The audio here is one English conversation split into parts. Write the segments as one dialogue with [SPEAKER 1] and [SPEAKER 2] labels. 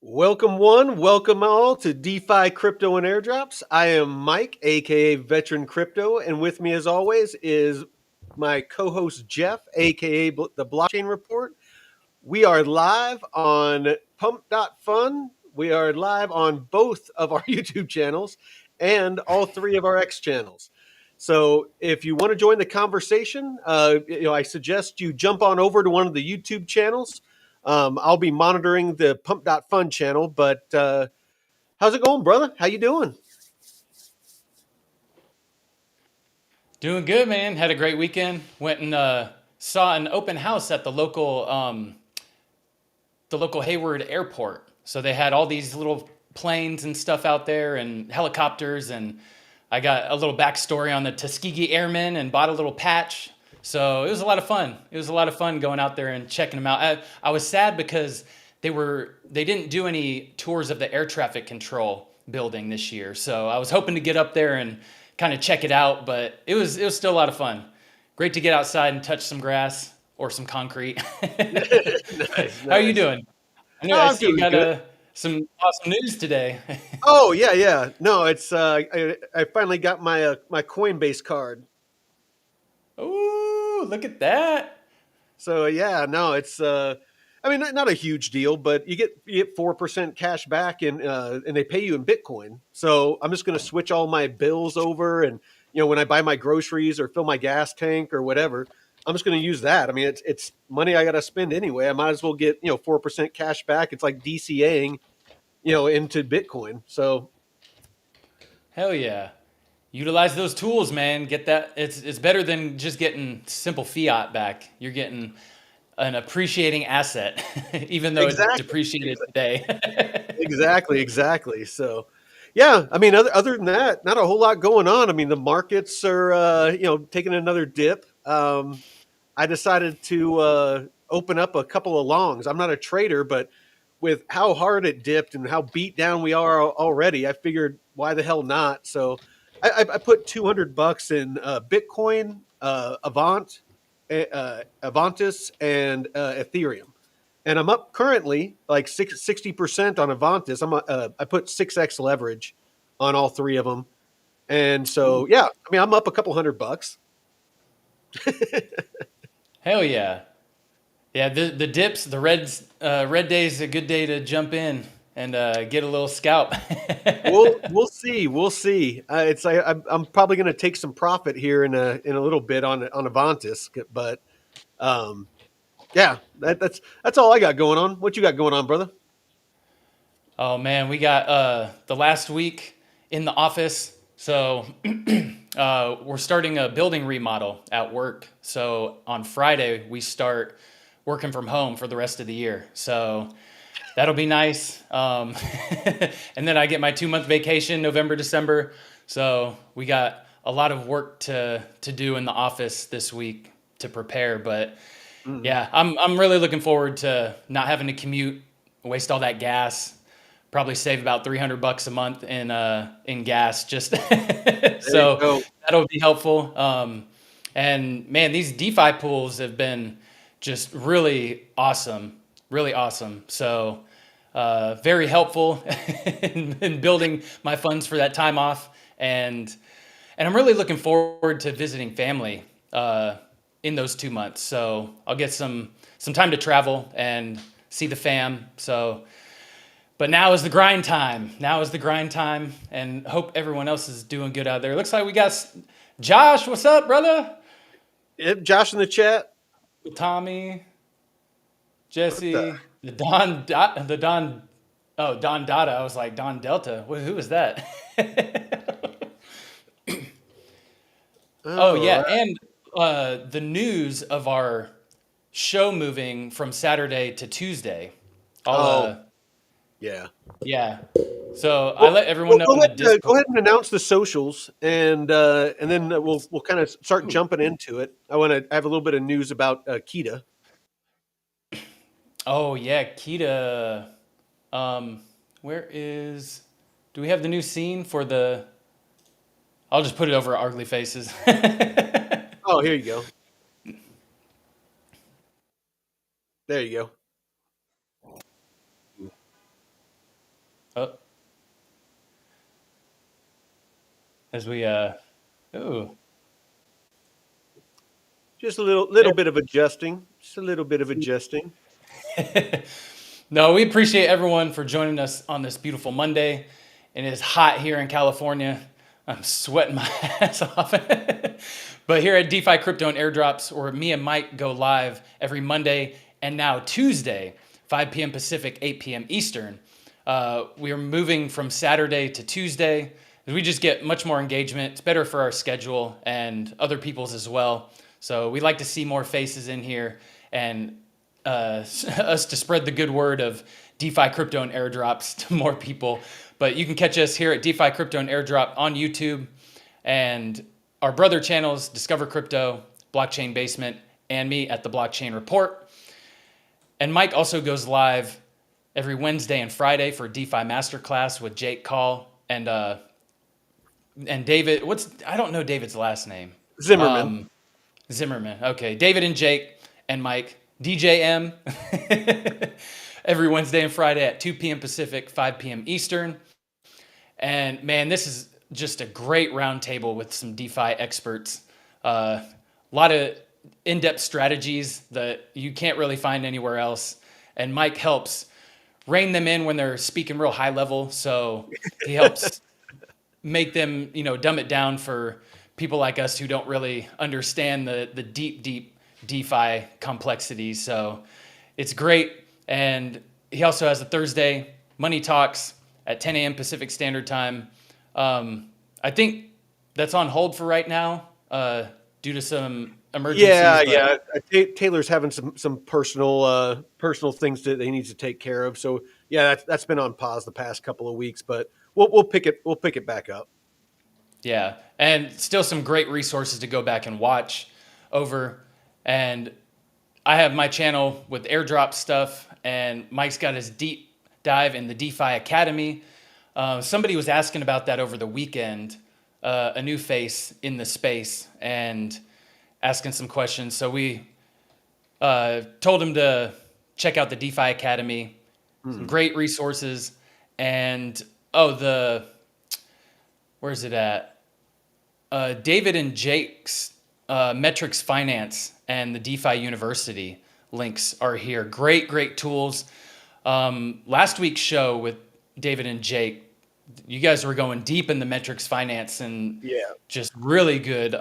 [SPEAKER 1] Welcome all to DeFi Crypto and Airdrops. I am Mike, aka Veteran Crypto, and with me as always is my co-host Jeff, aka the Blockchain Report. We are live on Pump.Fun. We are live on both of our YouTube channels and all three of our X channels. So if you want to join the conversation, I suggest you jump on over to one of the YouTube channels. I'll be monitoring the Pump.Fun channel, but how's it going, brother? How you doing?
[SPEAKER 2] Doing good, man. Had a great weekend. Went and saw an open house at the local Hayward Airport. So they had all these little planes and stuff out there and helicopters, and I got a little backstory on the Tuskegee Airmen and bought a little patch. So it was a lot of fun. It was a lot of fun going out there and checking them out. I was sad because they didn't do any tours of the air traffic control building this year. So I was hoping to get up there and kind of check it out, but it was still a lot of fun. Great to get outside and touch some grass or some concrete.
[SPEAKER 1] Nice,
[SPEAKER 2] How are you
[SPEAKER 1] nice.
[SPEAKER 2] doing?
[SPEAKER 1] Oh,
[SPEAKER 2] I
[SPEAKER 1] I'm
[SPEAKER 2] see you
[SPEAKER 1] doing
[SPEAKER 2] got
[SPEAKER 1] good.
[SPEAKER 2] some awesome news today.
[SPEAKER 1] Oh yeah, yeah. No, it's I finally got my Coinbase card.
[SPEAKER 2] Ooh, look at that.
[SPEAKER 1] So yeah, no, it's I mean not a huge deal, but you get 4% cash back and they pay you in Bitcoin. So I'm just gonna switch all my bills over and when I buy my groceries or fill my gas tank or whatever, I'm just gonna use that. I mean it's money I gotta spend anyway. I might as well get 4% cash back. It's like DCAing into Bitcoin. So
[SPEAKER 2] Hell yeah. Utilize those tools, man. Get that. It's better than just getting simple fiat back. You're getting an appreciating asset, even though it
[SPEAKER 1] exactly.
[SPEAKER 2] depreciated today.
[SPEAKER 1] Exactly. So, yeah, I mean, other than that, not a whole lot going on. I mean, the markets are, taking another dip. I decided to open up a couple of longs. I'm not a trader, but with how hard it dipped and how beat down we are already, I figured why the hell not? So, I put $200 in Bitcoin, Avantis, and Ethereum, and I'm up currently like 60% on Avantis. I put 6x leverage on all three of them, and so
[SPEAKER 2] Ooh,
[SPEAKER 1] yeah, I mean I'm up a couple $100.
[SPEAKER 2] hell yeah. Yeah, the dips, the red day is a good day to jump in and get a little scalp.
[SPEAKER 1] We'll see. I'm probably going to take some profit here in a little bit on Avantis, but um, yeah, that's all I got going on. What you got going on, brother?
[SPEAKER 2] Oh man, we got the last week in the office. So we're starting a building remodel at work. So on Friday we start working from home for the rest of the year. So that'll be nice. And then I get my 2 month vacation, November, December. So we got a lot of work to do in the office this week to prepare. But
[SPEAKER 1] Mhm.
[SPEAKER 2] yeah, I'm really looking forward to not having to commute, waste all that gas. Probably save about $300 a month in gas. Just
[SPEAKER 1] There you
[SPEAKER 2] so
[SPEAKER 1] go.
[SPEAKER 2] that'll be helpful. And man, these DeFi pools have been just really awesome, really awesome. So very helpful in building my funds for that time off, and I'm really looking forward to visiting family in those 2 months. So I'll get some time to travel and see the fam. So, but now is the grind time. Now is the grind time, and hope everyone else is doing good out there. Looks like we got Josh. What's up, brother?
[SPEAKER 1] Yep, Josh in the chat.
[SPEAKER 2] Tommy,
[SPEAKER 1] What the?
[SPEAKER 2] Jesse, the Don. Oh, Don Dada. I was like Don Delta. Who is that? Oh
[SPEAKER 1] All
[SPEAKER 2] yeah,
[SPEAKER 1] right.
[SPEAKER 2] and the news of our show moving from Saturday to Tuesday. I'll
[SPEAKER 1] Oh yeah.
[SPEAKER 2] yeah. So I
[SPEAKER 1] Well,
[SPEAKER 2] let everyone know
[SPEAKER 1] go
[SPEAKER 2] in the
[SPEAKER 1] ahead, go
[SPEAKER 2] Discord.
[SPEAKER 1] ahead and announce the socials, and then we'll kind of start
[SPEAKER 2] Ooh.
[SPEAKER 1] jumping into it. I have a little bit of news about Kita.
[SPEAKER 2] Oh yeah, Kita. Um, where is? Do we have the new scene for the? I'll just put it over ugly faces.
[SPEAKER 1] Oh, here you go. There you go.
[SPEAKER 2] Oh, as we ooh.
[SPEAKER 1] Just a little bit of adjusting. Just a little bit of adjusting.
[SPEAKER 2] No, we appreciate everyone for joining us on this beautiful Monday. It is hot here in California. I'm sweating my ass off. But here at DeFi Crypto and Airdrops, where me and Mike go live every Monday and now Tuesday, 5 p.m. Pacific, 8 p.m. Eastern. We are moving from Saturday to Tuesday. We just get much more engagement. It's better for our schedule and other people's as well. So we like to see more faces in here and us to spread the good word of DeFi Crypto and Airdrops to more people. But you can catch us here at DeFi Crypto and Airdrop on YouTube and our brother channels, Discover Crypto, Blockchain Basement, and me at the Blockchain Report. And Mike also goes live every Wednesday and Friday for DeFi Masterclass with Jake Call and David. I don't know David's last name.
[SPEAKER 1] Zimmerman.
[SPEAKER 2] Zimmerman. Okay, David and Jake and Mike, DJM, every Wednesday and Friday at 2 p.m. Pacific, 5 p.m. Eastern. And man, this is just a great roundtable with some DeFi experts. A lot of in-depth strategies that you can't really find anywhere else. And Mike helps rein them in when they're speaking real high level. So he helps make them, dumb it down for people like us who don't really understand the deep DeFi complexities. So it's great. And he also has a Thursday Money Talks at 10 a.m. Pacific Standard Time. I think that's on hold for right now due to some emergencies.
[SPEAKER 1] Yeah. Taylor's having some personal things that he needs to take care of. So yeah, that's been on pause the past couple of weeks, but we'll pick it back up.
[SPEAKER 2] Yeah, and still some great resources to go back and watch over. And I have my channel with airdrop stuff, and Mike's got his deep dive in the DeFi Academy. Somebody was asking about that over the weekend, a new face in the space, and asking some questions. So we told him to check out the DeFi Academy, some great resources, and where's it at? David and Jake's Metrics Finance and the DeFi University links are here. Great tools. Last week's show with David and Jake, you guys were going deep in the Metrics Finance and just really good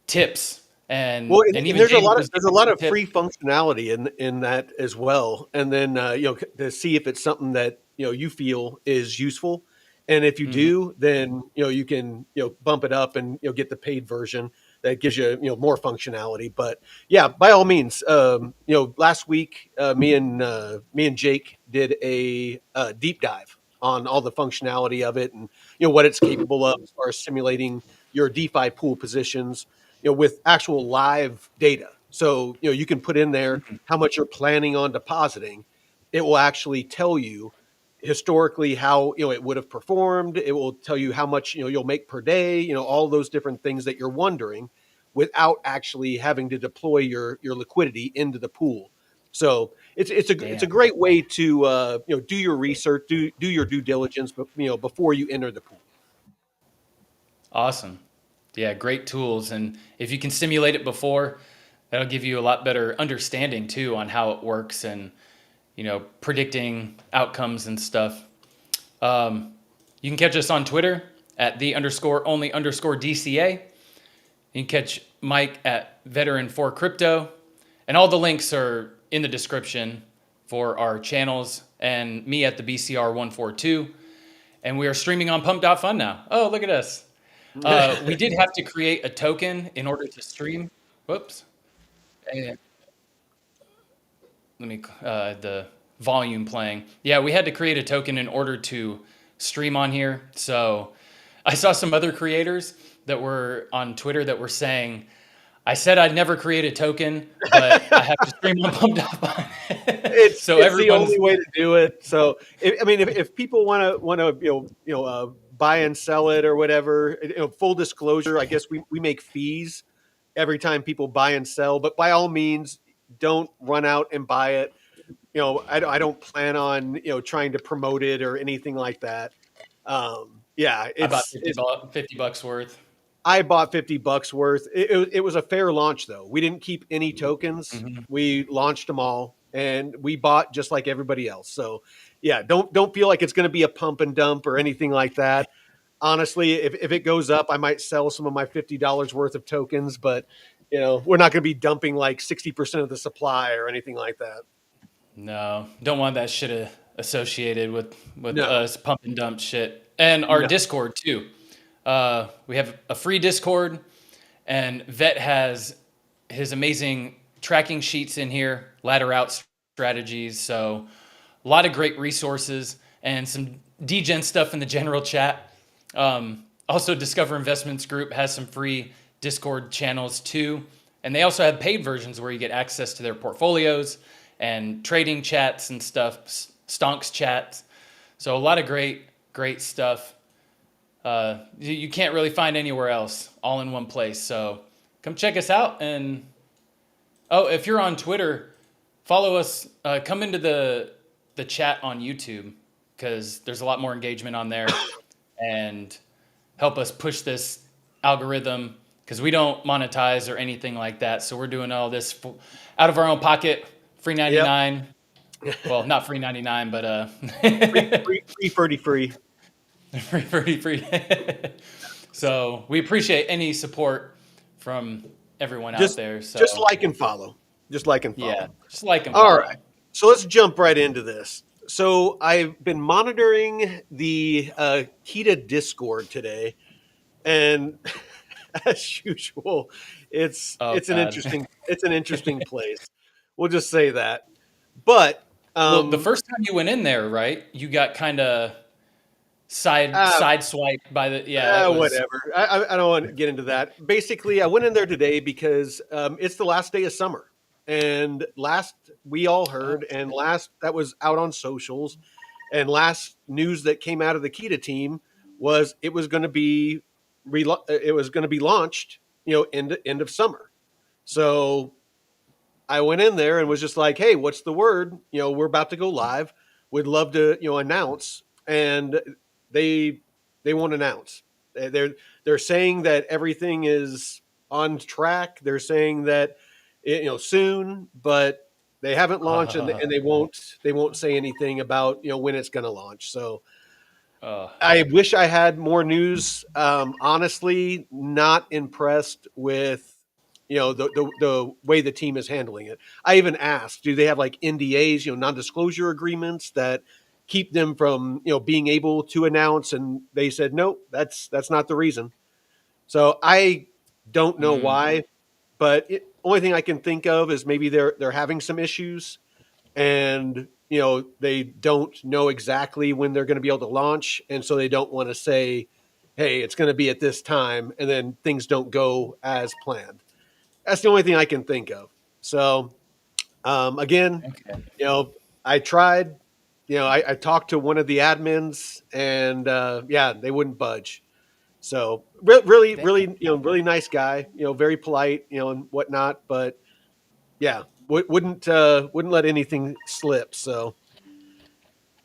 [SPEAKER 2] tips. And even
[SPEAKER 1] there's
[SPEAKER 2] David
[SPEAKER 1] a lot of free functionality in that as well. And then to see if it's something that you feel is useful. And if you do, then you can bump it up and get the paid version that gives you more functionality. But yeah, by all means, last week me and Jake did a deep dive on all the functionality of it and what it's capable of as far as simulating your DeFi pool positions, with actual live data. So you can put in there how much you're planning on depositing. It will actually tell you historically how it would have performed. It will tell you how much you'll make per day, all those different things that you're wondering without actually having to deploy your liquidity into the pool. So it's a great way to do your research, do your due diligence, but before you enter the pool.
[SPEAKER 2] Awesome. Yeah, great tools. And if you can simulate it before, that'll give you a lot better understanding too on how it works and predicting outcomes and stuff. You can catch us on Twitter at _only_DCA. You can catch Mike at Veteran4Crypto. And all the links are in the description for our channels and me at the BCR142. And we are streaming on Pump.fun now. Oh, look at us. We did have to create a token in order to stream. Whoops. And let me the volume playing. Yeah, we had to create a token in order to stream on here. So I saw some other creators that were on Twitter that were saying, I said I'd never create a token, but I have to stream on Pump.fun.
[SPEAKER 1] It's the only way to do it. So if people want to buy and sell it or whatever, full disclosure, I guess we make fees every time people buy and sell, but by all means, don't run out and buy it. I don't plan on trying to promote it or anything like that. Yeah,
[SPEAKER 2] I bought
[SPEAKER 1] it's
[SPEAKER 2] $50 worth.
[SPEAKER 1] I bought $50 worth. It was a fair launch though. We didn't keep any tokens.
[SPEAKER 2] Mm-hmm.
[SPEAKER 1] We launched them all, and we bought just like everybody else. So yeah, don't feel like it's going to be a pump and dump or anything like that. Honestly, if it goes up, I might sell some of my $50 worth of tokens, but we're not going to be dumping like 60% of the supply or anything like that.
[SPEAKER 2] No, don't want that shit associated with
[SPEAKER 1] No,
[SPEAKER 2] us pump and dump shit. And our
[SPEAKER 1] no.
[SPEAKER 2] Discord too. We have a free Discord, and Vet has his amazing tracking sheets in here, ladder out strategies. So a lot of great resources and some degen stuff in the general chat. Also, Discover Investments Group has some free Discord channels too. And they also have paid versions where you get access to their portfolios and trading chats and stuff, stonks chats. So a lot of great stuff. You can't really find anywhere else, all in one place. So come check us out. And if you're on Twitter, follow us. Come into the chat on YouTube because there's a lot more engagement on there, and help us push this algorithm because we don't monetize or anything like that. So we're doing all this out of our own pocket, free 99. Yep. Well, not free 99, but
[SPEAKER 1] free.
[SPEAKER 2] free. So we appreciate any support from everyone out there. So
[SPEAKER 1] just like and follow. Just like and follow.
[SPEAKER 2] Yeah, just like and follow.
[SPEAKER 1] All right. So let's jump right into this. So I've been monitoring the Kita Discord today, and as usual, it's an interesting place. We'll just say that. But
[SPEAKER 2] well, the first time you went in there, right? You got kind of side swiped by the
[SPEAKER 1] whatever. I don't want to get into that. Basically, I went in there today because it's the last day of summer, and last we all heard, and last that was out on socials, and last news that came out of the Kita team was it was going to be launched, end of summer. So I went in there and was just like, hey, what's the word? We're about to go live. Would love to, announce. And they won't announce. They're saying that everything is on track. They're saying that soon, but they haven't launched, and they won't say anything about when it's going to launch. So I wish I had more news. Honestly, not impressed with the way the team is handling it. I even asked, do they have like NDAs, non-disclosure agreements that keep them from being able to announce? And they said no, that's not the reason. So I don't know why, but only thing I can think of is maybe they're having some issues, and they don't know exactly when they're going to be able to launch, and so they don't want to say, hey, it's going to be at this time, and then things don't go as planned. That's the only thing I can think of. So, again, I tried. I talked to one of the admins, and they wouldn't budge. So, really, really nice guy. Very polite. And whatnot. But yeah, wouldn't let anything slip. So,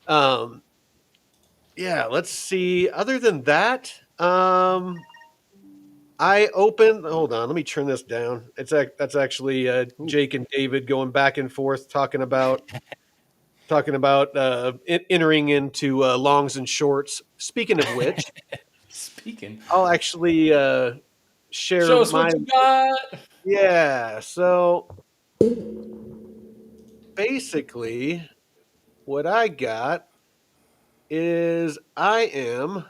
[SPEAKER 1] let's see. Other than that, I opened. Hold on, let me turn this down. That's actually Jake and David going back and forth talking about entering into longs and shorts. Speaking of which, I'll actually share
[SPEAKER 2] show us what you got.
[SPEAKER 1] Yeah. So basically, what I got is I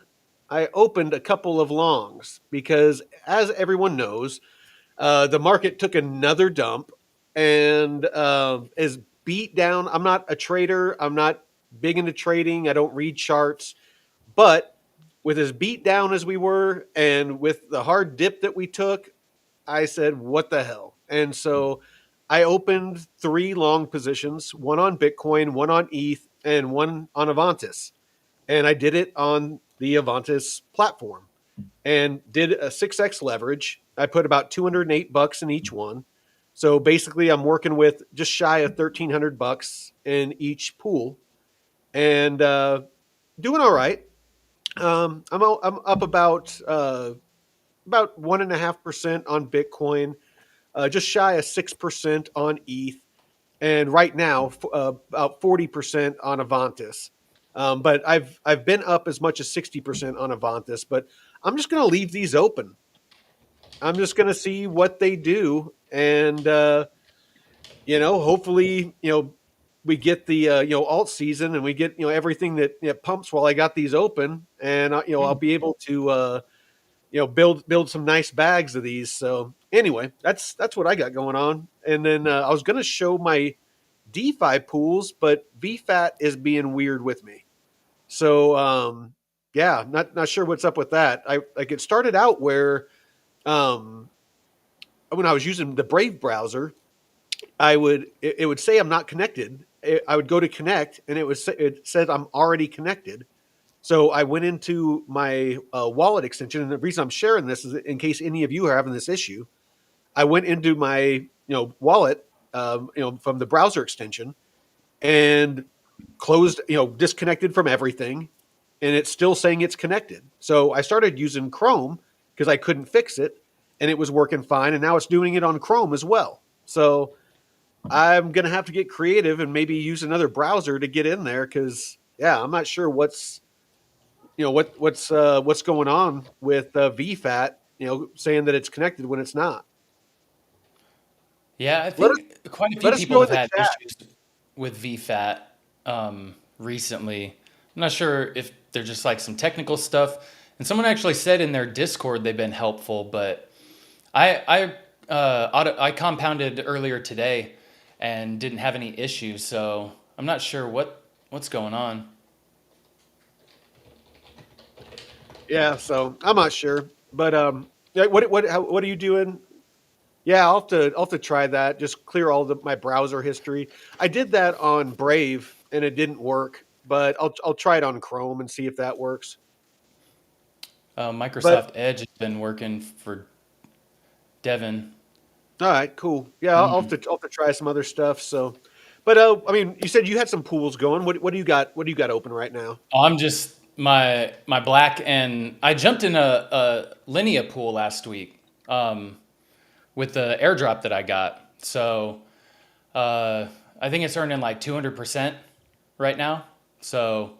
[SPEAKER 1] opened a couple of longs because, as everyone knows, the market took another dump and is beat down. I'm not a trader. I'm not big into trading. I don't read charts. But with as beat down as we were and with the hard dip that we took, I said, what the hell? And so I opened 3 long positions, one on Bitcoin, one on ETH, and one on Avantis. And I did it on the Avantis platform and did a 6x leverage. I put about $208 in each one. So basically, I'm working with just shy of $1,300 in each pool, and doing all right. I'm up about 1.5% on Bitcoin, just shy of 6% on ETH, and right now about 40% on Avantis. But I've been up as much as 60% on Avantis, but I'm just going to leave these open. I'm just going to see what they do, and hopefully, we get the alt season, and we get everything that pumps while I got these open, and I'll be able to build some nice bags of these. So anyway, that's what I got going on. And then I was going to show my DeFi pools, but VFAT is being weird with me. So yeah, not sure what's up with that. I like it started out where um, when I was using the Brave browser, it would say I'm not connected. I would go to connect, and it said I'm already connected. So I went into my wallet extension, and the reason I'm sharing this is in case any of you are having this issue. I went into my wallet, from the browser extension, and closed, disconnected from everything, and it's still saying it's connected. So I started using Chrome because I couldn't fix it, and it was working fine, and now it's doing it on Chrome as well. So I'm gonna have to get creative and maybe use another browser to get in there because yeah, I'm not sure what's going on with VFAT, saying that it's connected when it's not.
[SPEAKER 2] Yeah, I
[SPEAKER 1] Let us
[SPEAKER 2] think quite a few
[SPEAKER 1] let us know
[SPEAKER 2] people
[SPEAKER 1] in
[SPEAKER 2] have
[SPEAKER 1] the
[SPEAKER 2] had
[SPEAKER 1] chat.
[SPEAKER 2] issues with VFAT recently. I'm not sure if they're just like some technical stuff. And someone actually said in their Discord they've been helpful, but I compounded earlier today and didn't have any issues, so I'm not sure what's going on.
[SPEAKER 1] Yeah, so I'm not sure, but yeah, what are you doing? Yeah, I'll have to try that. Just clear all my browser history. I did that on Brave and it didn't work, but I'll try it on Chrome and see if that works. But
[SPEAKER 2] Microsoft Edge has been working for Devin.
[SPEAKER 1] all right, cool. Yeah,
[SPEAKER 2] Mm.
[SPEAKER 1] I'll have to try some other stuff. So, but I mean, you said you had some pools going. What do you got? What do you got open right now?
[SPEAKER 2] I'm just my black, and I jumped in a Linea pool last week with the airdrop that I got. So uh, I think it's earning like 200% right now. So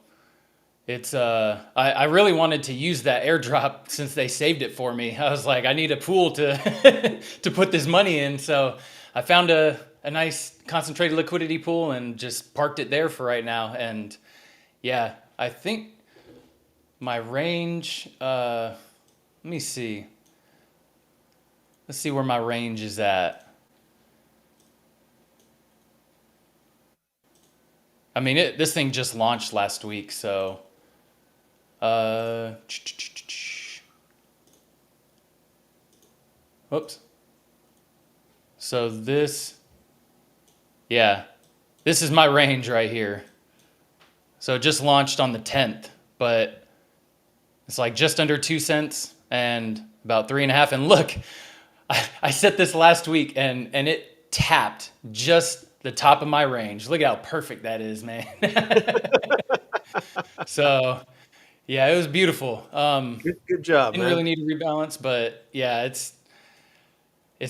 [SPEAKER 2] it's I really wanted to use that airdrop since they saved it for me. I was like, I need a pool to to put this money in. So I found a nice concentrated liquidity pool and just parked it there for right now. And yeah, I think my range, let me see. Let's see where my range is at. I mean, this thing just launched last week, so uh, whoops. So yeah, this is my range right here. So it just launched on the 10th, but it's like just under 2 cents and about 3.5. And look, I set this last week and it tapped just the top of my range. Look at how perfect that is, man. So yeah, it was beautiful.
[SPEAKER 1] Good job,
[SPEAKER 2] Didn't really
[SPEAKER 1] man.
[SPEAKER 2] need to rebalance, but yeah, it's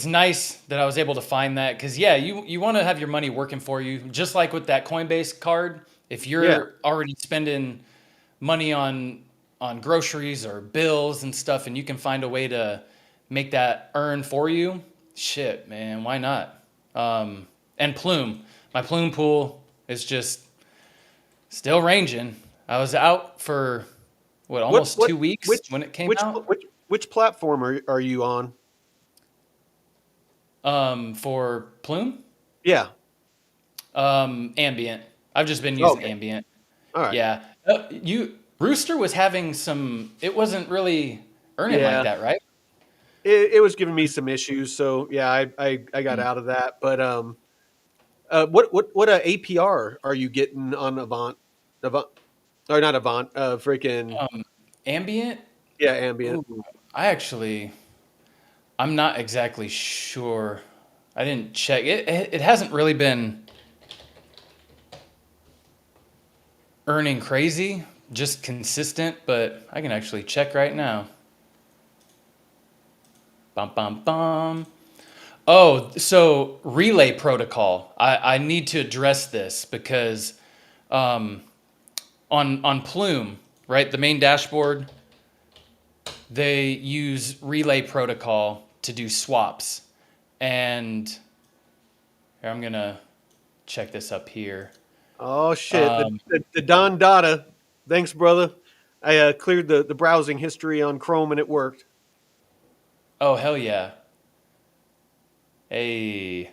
[SPEAKER 2] nice that I was able to find that because yeah, you want to have your money working for you, just like with that Coinbase card. If
[SPEAKER 1] Yeah,
[SPEAKER 2] you're already spending money on groceries or bills and stuff, and you can find a way to make that earn for you, shit, man, why not? And Plume, my Plume pool is just still ranging. I was out for what almost
[SPEAKER 1] what
[SPEAKER 2] 2 weeks when it came out.
[SPEAKER 1] which platform are you on?
[SPEAKER 2] For Plume,
[SPEAKER 1] Yeah.
[SPEAKER 2] ambient. I've just been using
[SPEAKER 1] Okay.
[SPEAKER 2] ambient.
[SPEAKER 1] All right.
[SPEAKER 2] Yeah, you Rooster was having some. It wasn't really earning like
[SPEAKER 1] Yeah.
[SPEAKER 2] that, right?
[SPEAKER 1] It was giving me some issues, so yeah, I got
[SPEAKER 2] Mm.
[SPEAKER 1] out of that. But what APR are you getting on Avant, or not Avant? Freaking
[SPEAKER 2] Um, ambient.
[SPEAKER 1] yeah, ambient.
[SPEAKER 2] Ooh, I actually, I'm not exactly sure. I didn't check it. It hasn't really been earning crazy, just consistent. But I can actually check right now. Bum bum bum. Oh, so relay protocol. I need to address this because um, on Plume, right, the main dashboard, they use relay protocol to do swaps. And here, I'm gonna check this up here.
[SPEAKER 1] Oh shit,
[SPEAKER 2] Um,
[SPEAKER 1] the Don Data. Thanks, brother. I cleared the browsing history on Chrome and it worked.
[SPEAKER 2] oh hell yeah. Hey.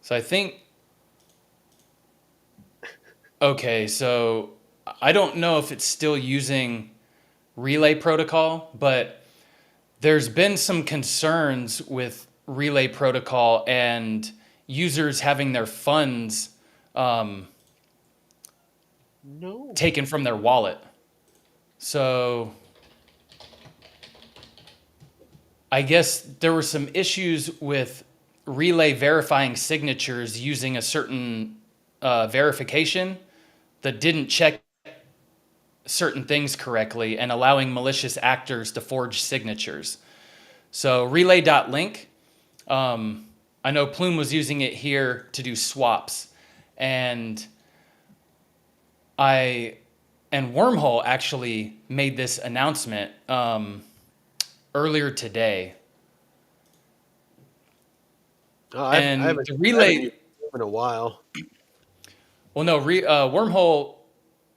[SPEAKER 2] So I think okay, so I don't know if it's still using relay protocol, but there's been some concerns with relay protocol and users having their funds um,
[SPEAKER 1] No.
[SPEAKER 2] taken from their wallet. So I guess there were some issues with relay verifying signatures using a certain verification that didn't check certain things correctly and allowing malicious actors to forge signatures. So relay.link, I know Plume was using it here to do swaps, and I and Wormhole actually made this announcement earlier today.
[SPEAKER 1] Oh, I
[SPEAKER 2] And
[SPEAKER 1] haven't
[SPEAKER 2] the
[SPEAKER 1] I haven't used
[SPEAKER 2] relay,
[SPEAKER 1] it in a while.
[SPEAKER 2] well, no, Wormhole.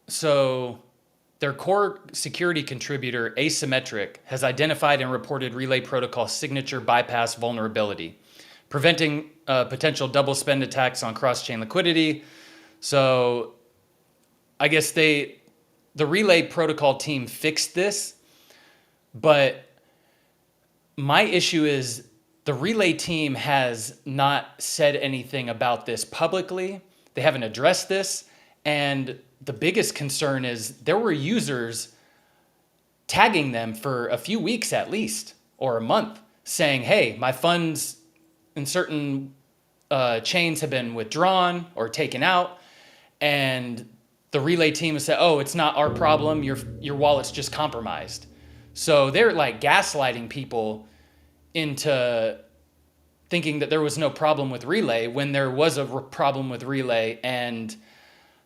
[SPEAKER 2] So their core security contributor, Asymmetric, has identified and reported relay protocol signature bypass vulnerability, preventing potential double spend attacks on cross-chain liquidity. So I guess the relay protocol team fixed this, but my issue is the relay team has not said anything about this publicly. They haven't addressed this. And the biggest concern is there were users tagging them for a few weeks at least, or a month, saying, hey, my funds in certain chains have been withdrawn or taken out. And the relay team has said, oh, it's not our problem. Your wallet's just compromised. So they're like gaslighting people into thinking that there was no problem with relay when there was a problem with relay. And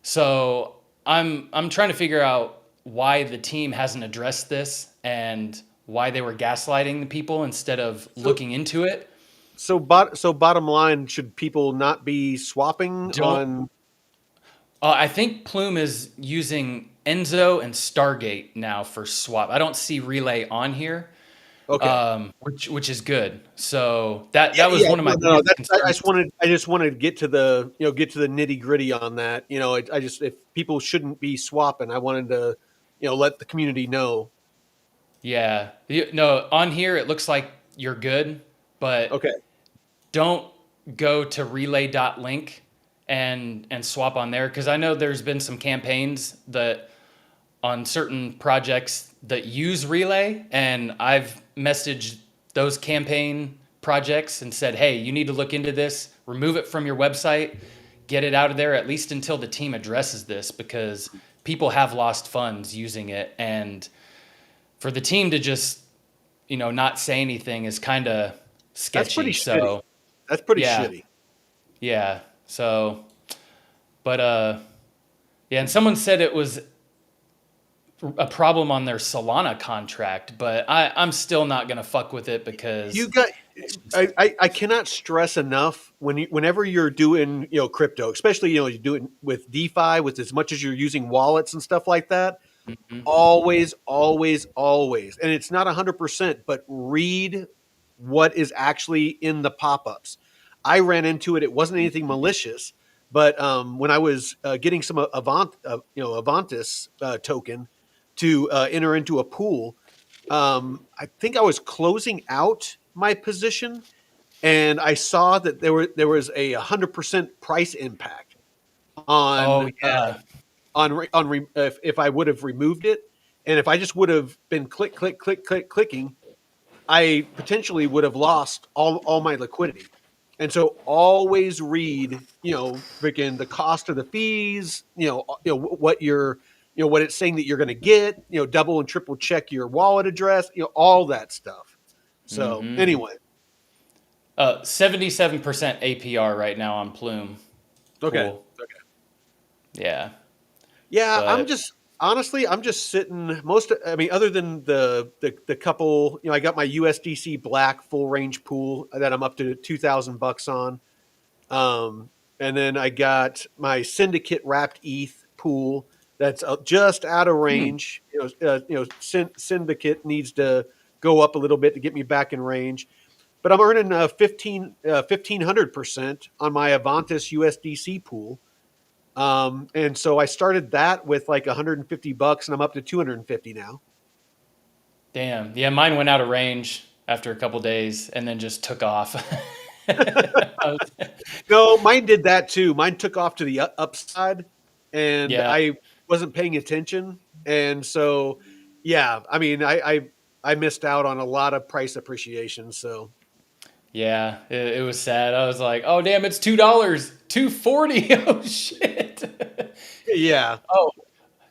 [SPEAKER 2] so I'm trying to figure out why the team hasn't addressed this and why they were gaslighting the people instead of
[SPEAKER 1] So
[SPEAKER 2] looking into it.
[SPEAKER 1] so bottom line, should people not be swapping
[SPEAKER 2] Don't
[SPEAKER 1] on?
[SPEAKER 2] I think Plume is using Enzo and Stargate now for swap. I don't see relay on here,
[SPEAKER 1] Okay.
[SPEAKER 2] which is good. So that was
[SPEAKER 1] Yeah.
[SPEAKER 2] one of my
[SPEAKER 1] No,
[SPEAKER 2] biggest concerns.
[SPEAKER 1] I just wanted to get to the get to the nitty gritty on that. I just if people shouldn't be swapping, I wanted to let the community know.
[SPEAKER 2] Yeah, no, on here it looks like you're good, but
[SPEAKER 1] Okay.
[SPEAKER 2] don't go to relay.link and swap on there because I know there's been some campaigns that on certain projects that use relay, and I've messaged those campaign projects and said, hey, you need to look into this, remove it from your website, get it out of there at least until the team addresses this, because people have lost funds using it. And for the team to just not say anything is kind of
[SPEAKER 1] That's pretty
[SPEAKER 2] sketchy.
[SPEAKER 1] shitty.
[SPEAKER 2] So
[SPEAKER 1] That's pretty
[SPEAKER 2] yeah,
[SPEAKER 1] shitty.
[SPEAKER 2] yeah. So but yeah, and someone said it was a problem on their Solana contract, but I'm still not gonna fuck with it
[SPEAKER 1] You
[SPEAKER 2] because
[SPEAKER 1] got
[SPEAKER 2] it's just,
[SPEAKER 1] I cannot stress enough whenever you're doing crypto, especially you do it with DeFi, with as much as you're using wallets and stuff like that.
[SPEAKER 2] mhm.
[SPEAKER 1] Always, always, always, and it's not 100%, but read what is actually in the pop-ups. I ran into it. It wasn't anything malicious, but when I was getting some Avantis token to enter into a pool, I think I was closing out my position, and I saw that there was a 100% price impact
[SPEAKER 2] Oh
[SPEAKER 1] on
[SPEAKER 2] yeah,
[SPEAKER 1] if I would have removed it, and if I just would have been clicking, I potentially would have lost all my liquidity. And so always read, freaking the cost of the fees, what you're, what it's saying that you're going to get, double and triple check your wallet address, all that stuff. So
[SPEAKER 2] Mm-hmm.
[SPEAKER 1] anyway,
[SPEAKER 2] 77% APR right now on Plume
[SPEAKER 1] okay.
[SPEAKER 2] pool. Yeah,
[SPEAKER 1] Yeah,
[SPEAKER 2] but
[SPEAKER 1] I'm just sitting other than the couple, I got my USDC Black full range pool that I'm up to $2,000 on. Um, and then I got my syndicate wrapped ETH pool that's just out of range. Syndicate needs to go up a little bit to get me back in range. But I'm earning 1,500% on my Avantis USDC pool. And so I started that with like $150 and I'm up to 250 now.
[SPEAKER 2] damn. Yeah, mine went out of range after a couple days and then just took off.
[SPEAKER 1] No, mine did that too. Mine took off to the upside and
[SPEAKER 2] Yeah,
[SPEAKER 1] I wasn't paying attention. And so, yeah, I missed out on a lot of price appreciation. So,
[SPEAKER 2] yeah, it was sad. I was like, oh damn, it's $2, 240. Oh shit.
[SPEAKER 1] yeah.
[SPEAKER 2] Oh,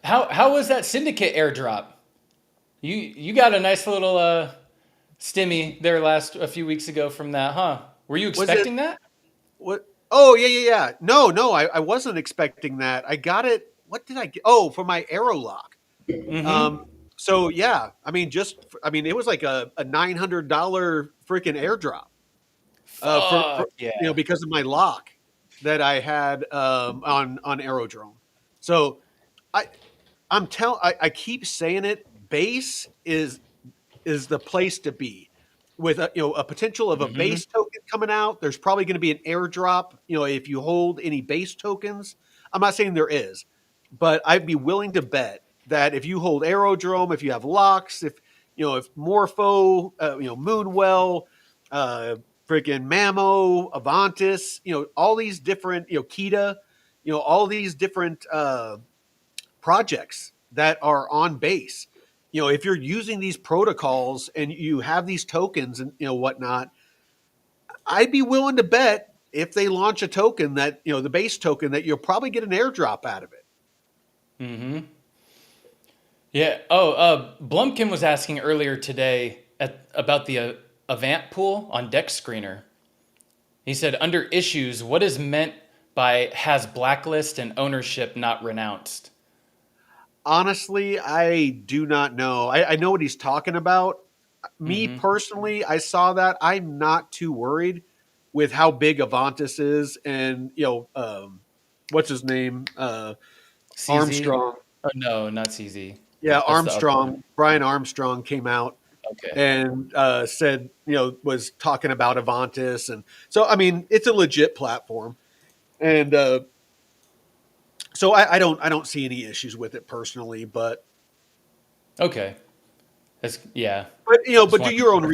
[SPEAKER 2] how was that syndicate airdrop? You got a nice little stimmy there a few weeks ago from that, huh? Were you
[SPEAKER 1] Was it
[SPEAKER 2] expecting that?
[SPEAKER 1] what? Oh, yeah, yeah, yeah. No, I wasn't expecting that. I got it. What did I get? Oh, for my Arrow Lock.
[SPEAKER 2] Mm-hmm.
[SPEAKER 1] Um, so yeah, it was like a $900 freaking airdrop. For
[SPEAKER 2] Fuck yeah.
[SPEAKER 1] because of my lock that I had on Aerodrome. So I I keep saying it. Base is the place to be with a potential of a
[SPEAKER 2] Mm-hmm.
[SPEAKER 1] base token coming out. There's probably going to be an airdrop. If you hold any base tokens, I'm not saying there is, but I'd be willing to bet that if you hold Aerodrome, if you have locks, if Morpho, Moonwell, uh, freaking Mamo, Avantis, all these different, Kita, all these different projects that are on base. If you're using these protocols and you have these tokens and whatnot, I'd be willing to bet if they launch a token that the base token that you'll probably get an airdrop out of it.
[SPEAKER 2] Mm-hmm. Yeah. Oh, Blumkin was asking earlier today about the Avant pool on Dex Screener. He said, under issues, what is meant by has blacklist and ownership not renounced?
[SPEAKER 1] Honestly, I do not know. I know what he's talking about. Me
[SPEAKER 2] Mm-hmm.
[SPEAKER 1] personally, I saw that. I'm not too worried with how big Avantis is, and what's his name,
[SPEAKER 2] CZ?
[SPEAKER 1] Armstrong.
[SPEAKER 2] Oh, no, not CZ.
[SPEAKER 1] Yeah,
[SPEAKER 2] That's the other one.
[SPEAKER 1] Armstrong. Brian Armstrong came out
[SPEAKER 2] Okay.
[SPEAKER 1] and said, was talking about Avantis, and so it's a legit platform, and so I don't see any issues with it personally, but
[SPEAKER 2] Okay. Yeah. Just
[SPEAKER 1] but do
[SPEAKER 2] wanted to
[SPEAKER 1] your own
[SPEAKER 2] clarify that.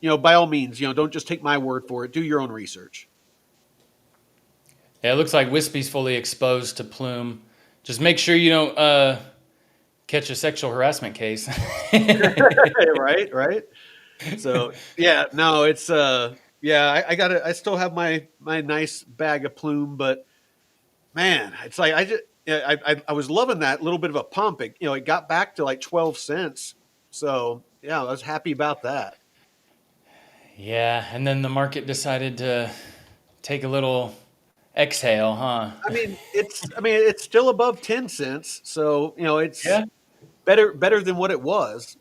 [SPEAKER 1] research. By all means, don't just take my word for it. Do your own research.
[SPEAKER 2] Yeah, it looks like Wispy's fully exposed to Plume. Just make sure you don't catch a sexual harassment case.
[SPEAKER 1] Right, right. So yeah, no, it's yeah, I got I still have my nice bag of Plume, but man, it's like I just yeah, I was loving that little bit of a pump. It got back to like 12 cents. So yeah, I was happy about that.
[SPEAKER 2] Yeah, and then the market decided to take a little exhale, huh?
[SPEAKER 1] It's still above 10 cents. So, it's
[SPEAKER 2] Yeah.
[SPEAKER 1] better than what it was.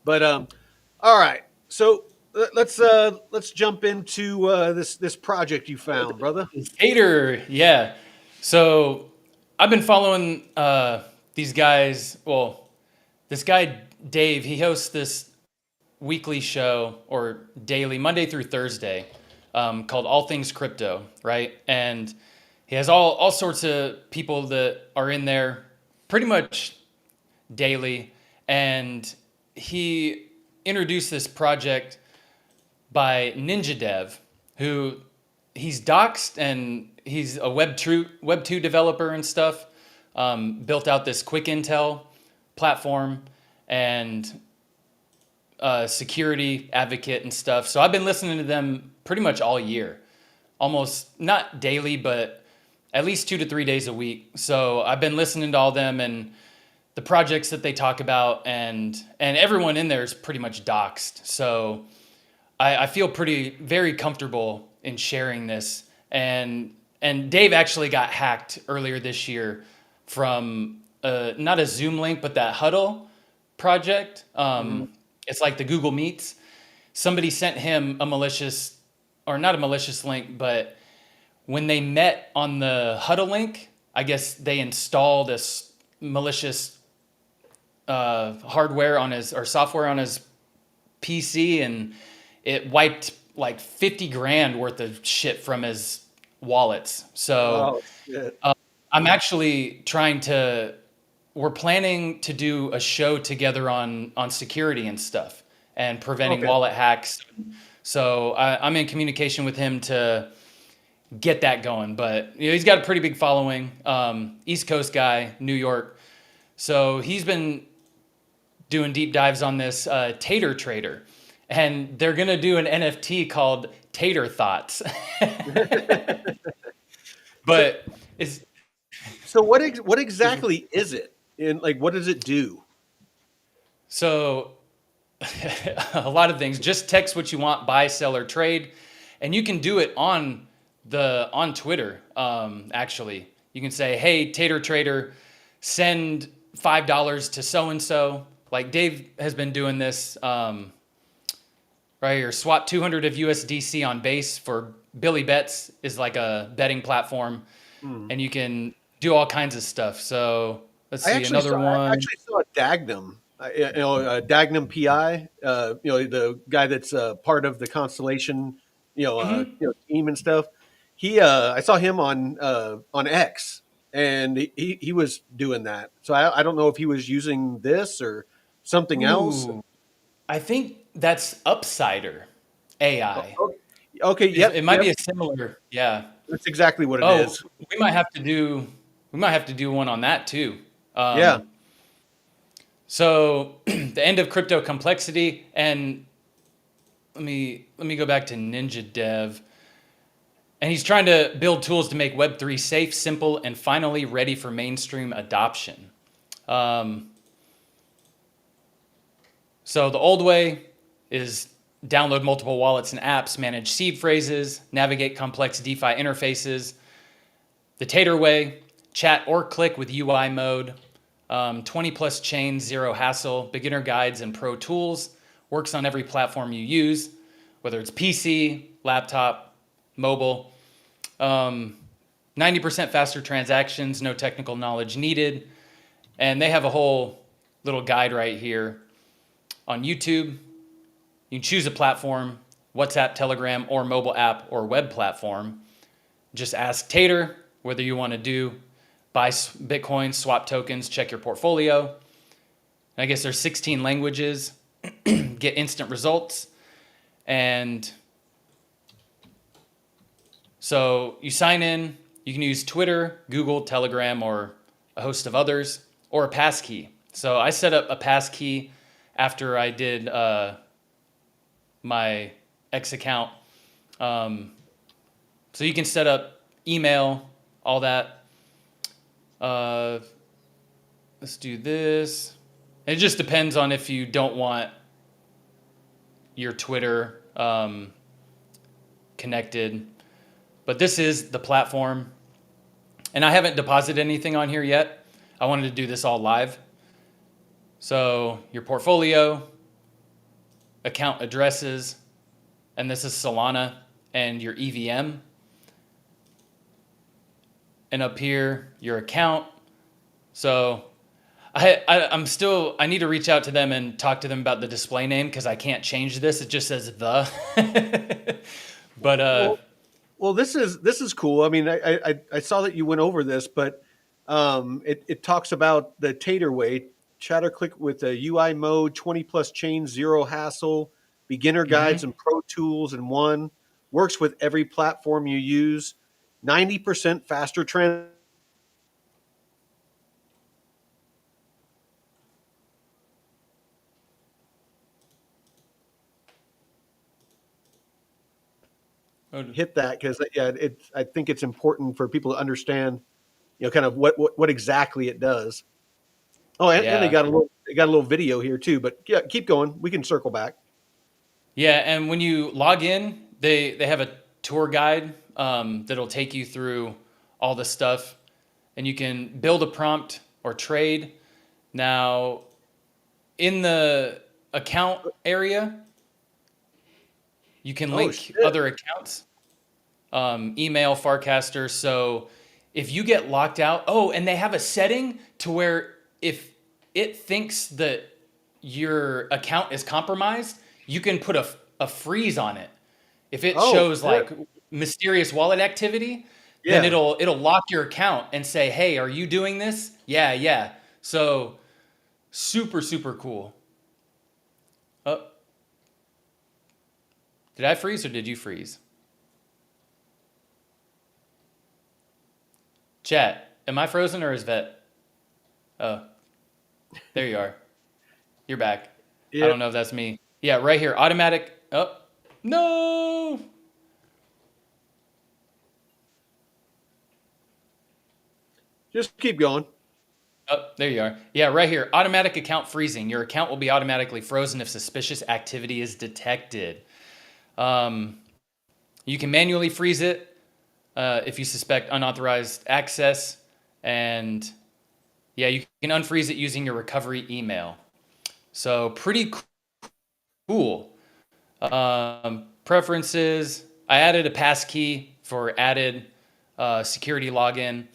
[SPEAKER 1] But all right. So let's jump into this project you found, brother.
[SPEAKER 2] Tator, yeah. So I've been following these guys. Well, this guy Dave, he hosts this weekly show or daily, Monday through Thursday, called All Things Crypto, right? And he has all sorts of people that are in there pretty much daily. And he introduced this project by Ninja Dev, who he's doxed and he's a Web2 developer and stuff. Built out this quick intel platform and security advocate and stuff. So I've been listening to them pretty much all year, almost not daily, but at least 2 to 3 days a week. So I've been listening to all them and the projects that they talk about, and everyone in there is pretty much doxed. So I feel very comfortable in sharing this. And Dave actually got hacked earlier this year from not a Zoom link, but that Huddle project. It's like the Google Meets. Somebody sent him a malicious, or not a malicious link, but when they met on the Huddle link, I guess they installed this malicious hardware on his or software on his PC, and it wiped like 50 grand worth of shit from his wallets. So
[SPEAKER 1] Oh, shit.
[SPEAKER 2] I'm actually we're planning to do a show together on security and stuff and preventing
[SPEAKER 1] Okay.
[SPEAKER 2] wallet hacks. So I'm in communication with him to get that going. But he's got a pretty big following, East Coast guy, New York. So he's been doing deep dives on this Tator Trader, and they're gonna do an NFT called Tater Thoughts.
[SPEAKER 1] So,
[SPEAKER 2] But it's
[SPEAKER 1] so what exactly is it? And like, what does it do?
[SPEAKER 2] so a lot of things. Just text what you want, buy, sell, or trade, and you can do it on Twitter. Actually, you can say, "Hey, Tator Trader, send $5 to so and so." Like Dave has been doing this right here. Swap 200 of USDC on base for Billy Bets is like a betting platform,
[SPEAKER 1] Hmm.
[SPEAKER 2] and you can do all kinds of stuff. So let's see another
[SPEAKER 1] I
[SPEAKER 2] one.
[SPEAKER 1] actually saw Dagnum, Dagnum PI, the guy that's part of the Constellation, team and stuff. I saw him on X, and he was doing that. So I don't know if he was using this or something else.
[SPEAKER 2] Ooh, I think that's Upsider AI.
[SPEAKER 1] Okay, okay,
[SPEAKER 2] It
[SPEAKER 1] yep,
[SPEAKER 2] might
[SPEAKER 1] yep,
[SPEAKER 2] be a similar, yeah.
[SPEAKER 1] that's exactly what it
[SPEAKER 2] Oh,
[SPEAKER 1] is.
[SPEAKER 2] we might have to do one on that too.
[SPEAKER 1] Yeah,
[SPEAKER 2] So the end of crypto complexity, and let me go back to Ninja Dev, and he's trying to build tools to make Web3 safe, simple, and finally ready for mainstream adoption. Um, so the old way is download multiple wallets and apps, manage seed phrases, navigate complex DeFi interfaces. The Tater way, chat or click with UI mode, 20 plus chains, zero hassle, beginner guides and pro tools, works on every platform you use, whether it's PC, laptop, mobile. 90% faster transactions, no technical knowledge needed. And they have a whole little guide right here on YouTube. You can choose a platform, WhatsApp, Telegram, or mobile app or web platform. Just ask Tater whether you want to do buy Bitcoin, swap tokens, check your portfolio. I guess there's 16 languages, get instant results. And so you sign in, you can use Twitter, Google, Telegram, or a host of others, or a passkey. So I set up a passkey after I did my X account. So you can set up email, all that. Let's do this. It just depends on if you don't want your Twitter connected. But this is the platform. And I haven't deposited anything on here yet. I wanted to do this all live. So your portfolio, account addresses, and this is Solana and your EVM. And up here, your account. So I need to reach out to them and talk to them about the display name because I can't change this. It just says the. But
[SPEAKER 1] well, this is cool. I mean, I saw that you went over this, but it talks about the Tater way. Chatter click with a UI mode, 20 plus chains, zero hassle, beginner guides
[SPEAKER 2] mhm.
[SPEAKER 1] and pro tools in one. Works with every platform you use. 90% faster trans. hit that because yeah, I think it's important for people to understand, kind of what exactly it does. Oh, and
[SPEAKER 2] Yeah.
[SPEAKER 1] they got a little video here too. But yeah, keep going. We can circle back.
[SPEAKER 2] Yeah, and when you log in, they have a tour guide that'll take you through all the stuff, and you can build a prompt or trade. Now, in the account area, you can
[SPEAKER 1] Oh
[SPEAKER 2] link
[SPEAKER 1] shit!
[SPEAKER 2] other accounts, email, Farcaster. So if you get locked out, oh, and they have a setting to where if it thinks that your account is compromised, you can put a freeze on it. If it
[SPEAKER 1] Oh
[SPEAKER 2] shows
[SPEAKER 1] shit!
[SPEAKER 2] like mysterious wallet activity, then
[SPEAKER 1] Yeah,
[SPEAKER 2] it'll lock your account and say, "Hey, are you doing this?" Yeah, yeah. So super super cool. Oh, did I freeze or did you freeze? Chat, am I frozen or is Vet? Oh, there you are. You're back. I
[SPEAKER 1] yeah.
[SPEAKER 2] don't know if that's me. Yeah, right here. Automatic. Oh, no.
[SPEAKER 1] Just keep going.
[SPEAKER 2] Oh, there you are. Yeah, right here. Automatic account freezing. Your account will be automatically frozen if suspicious activity is detected. Um, you can manually freeze it if you suspect unauthorized access. And yeah, you can unfreeze it using your recovery email. So pretty cool. Preferences. I added a passkey for added security login.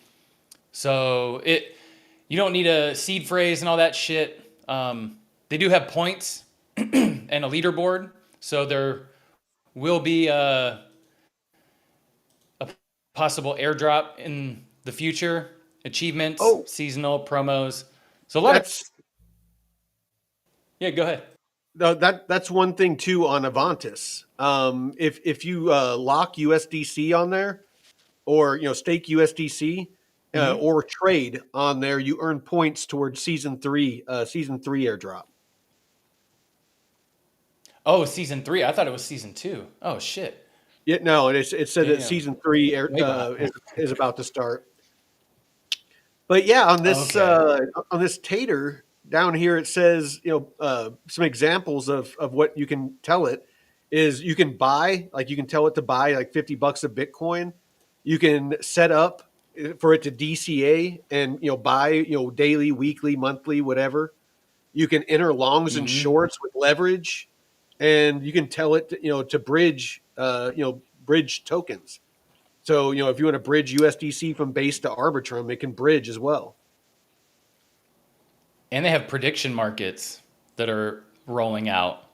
[SPEAKER 2] So you don't need a seed phrase and all that shit. They do have points and a leaderboard, so there will be a possible airdrop in the future. Achievements,
[SPEAKER 1] Oh,
[SPEAKER 2] seasonal promos. So a lot of
[SPEAKER 1] that's
[SPEAKER 2] yeah. Go ahead.
[SPEAKER 1] no, that's one thing too on Avantis. If you lock USDC on there, or stake USDC,
[SPEAKER 2] Mm-hmm.
[SPEAKER 1] or trade on there, you earn points towards season three airdrop.
[SPEAKER 2] Oh, season 3. I thought it was season 2. Oh shit.
[SPEAKER 1] Yeah, no, it said that
[SPEAKER 2] Damn.
[SPEAKER 1] season three
[SPEAKER 2] Way behind.
[SPEAKER 1] is about to start. But yeah,
[SPEAKER 2] Okay.
[SPEAKER 1] on this Tater down here, it says some examples of what you can tell it is you can buy, like you can tell it to buy like $50 of Bitcoin. You can set up for it to DCA and buy daily, weekly, monthly, whatever. You can enter longs and
[SPEAKER 2] Mm-hmm.
[SPEAKER 1] shorts with leverage, and you can tell it to bridge bridge tokens. So if you want to bridge USDC from base to Arbitrum, it can bridge as well.
[SPEAKER 2] And they have prediction markets that are rolling out.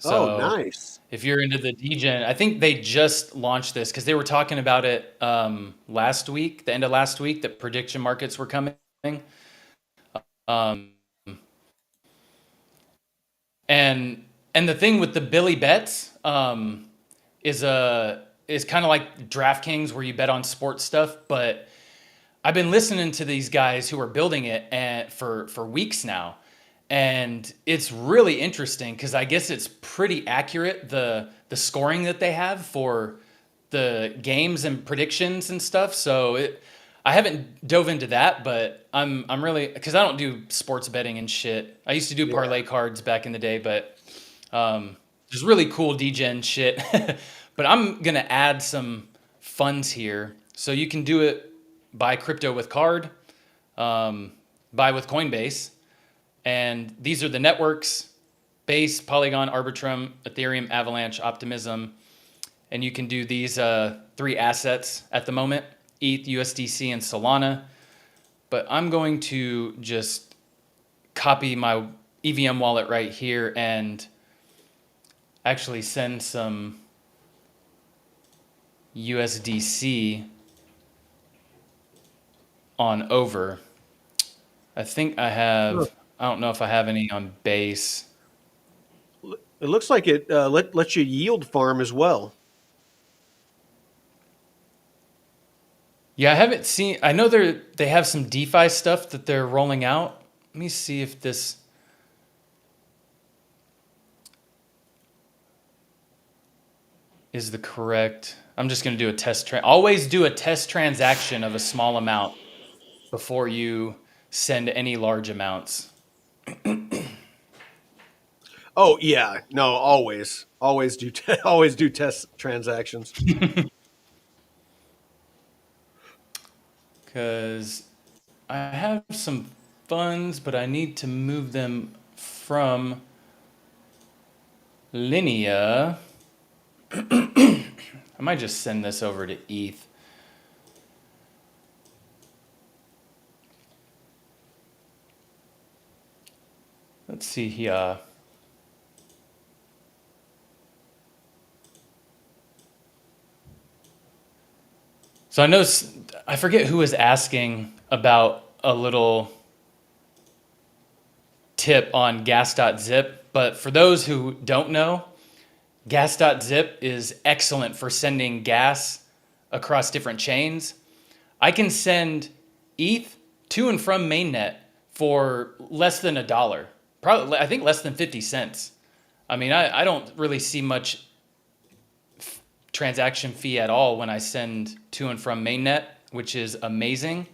[SPEAKER 1] Oh,
[SPEAKER 2] So
[SPEAKER 1] nice.
[SPEAKER 2] if you're into the degen, I think they just launched this because they were talking about it last week, the end of last week, that prediction markets were coming. Um, and the thing with the Billy Bets is kind of like DraftKings where you bet on sports stuff, but I've been listening to these guys who are building it and for weeks now, and it's really interesting because I guess it's pretty accurate the scoring that they have for the games and predictions and stuff. So I haven't dove into that, but I'm really because I don't do sports betting and shit. I used to do
[SPEAKER 1] Yeah.
[SPEAKER 2] parlay cards back in the day, but there's really cool degen shit. But I'm gonna add some funds here, so you can do it buy crypto with card, buy with Coinbase, and these are the networks: Base, Polygon, Arbitrum, Ethereum, Avalanche, Optimism, and you can do these 3 assets at the moment: ETH, USDC, and Solana. But I'm going to just copy my EVM wallet right here and actually send some USDC on over. I think I
[SPEAKER 1] Huh.
[SPEAKER 2] have, I don't know if I have any on base.
[SPEAKER 1] It looks like it lets you yield farm as well.
[SPEAKER 2] Yeah, I haven't seen, I know they have some DeFi stuff that they're rolling out. Let me see if this is the correct I'm just going to do a test. Always do a test transaction of a small amount before you send any large amounts.
[SPEAKER 1] Oh yeah, no, always do always do test transactions.
[SPEAKER 2] Because I have some funds, but I need to move them from Linea. I might just send this over to ETH. Let's see here. So I forget who was asking about a little tip on gas.zip, but for those who don't know, gas.zip is excellent for sending gas across different chains. I can send ETH to and from mainnet for less than $1. Probably, I think less than 50 cents. I mean, I don't really see much transaction fee at all when I send to and from mainnet, which is amazing.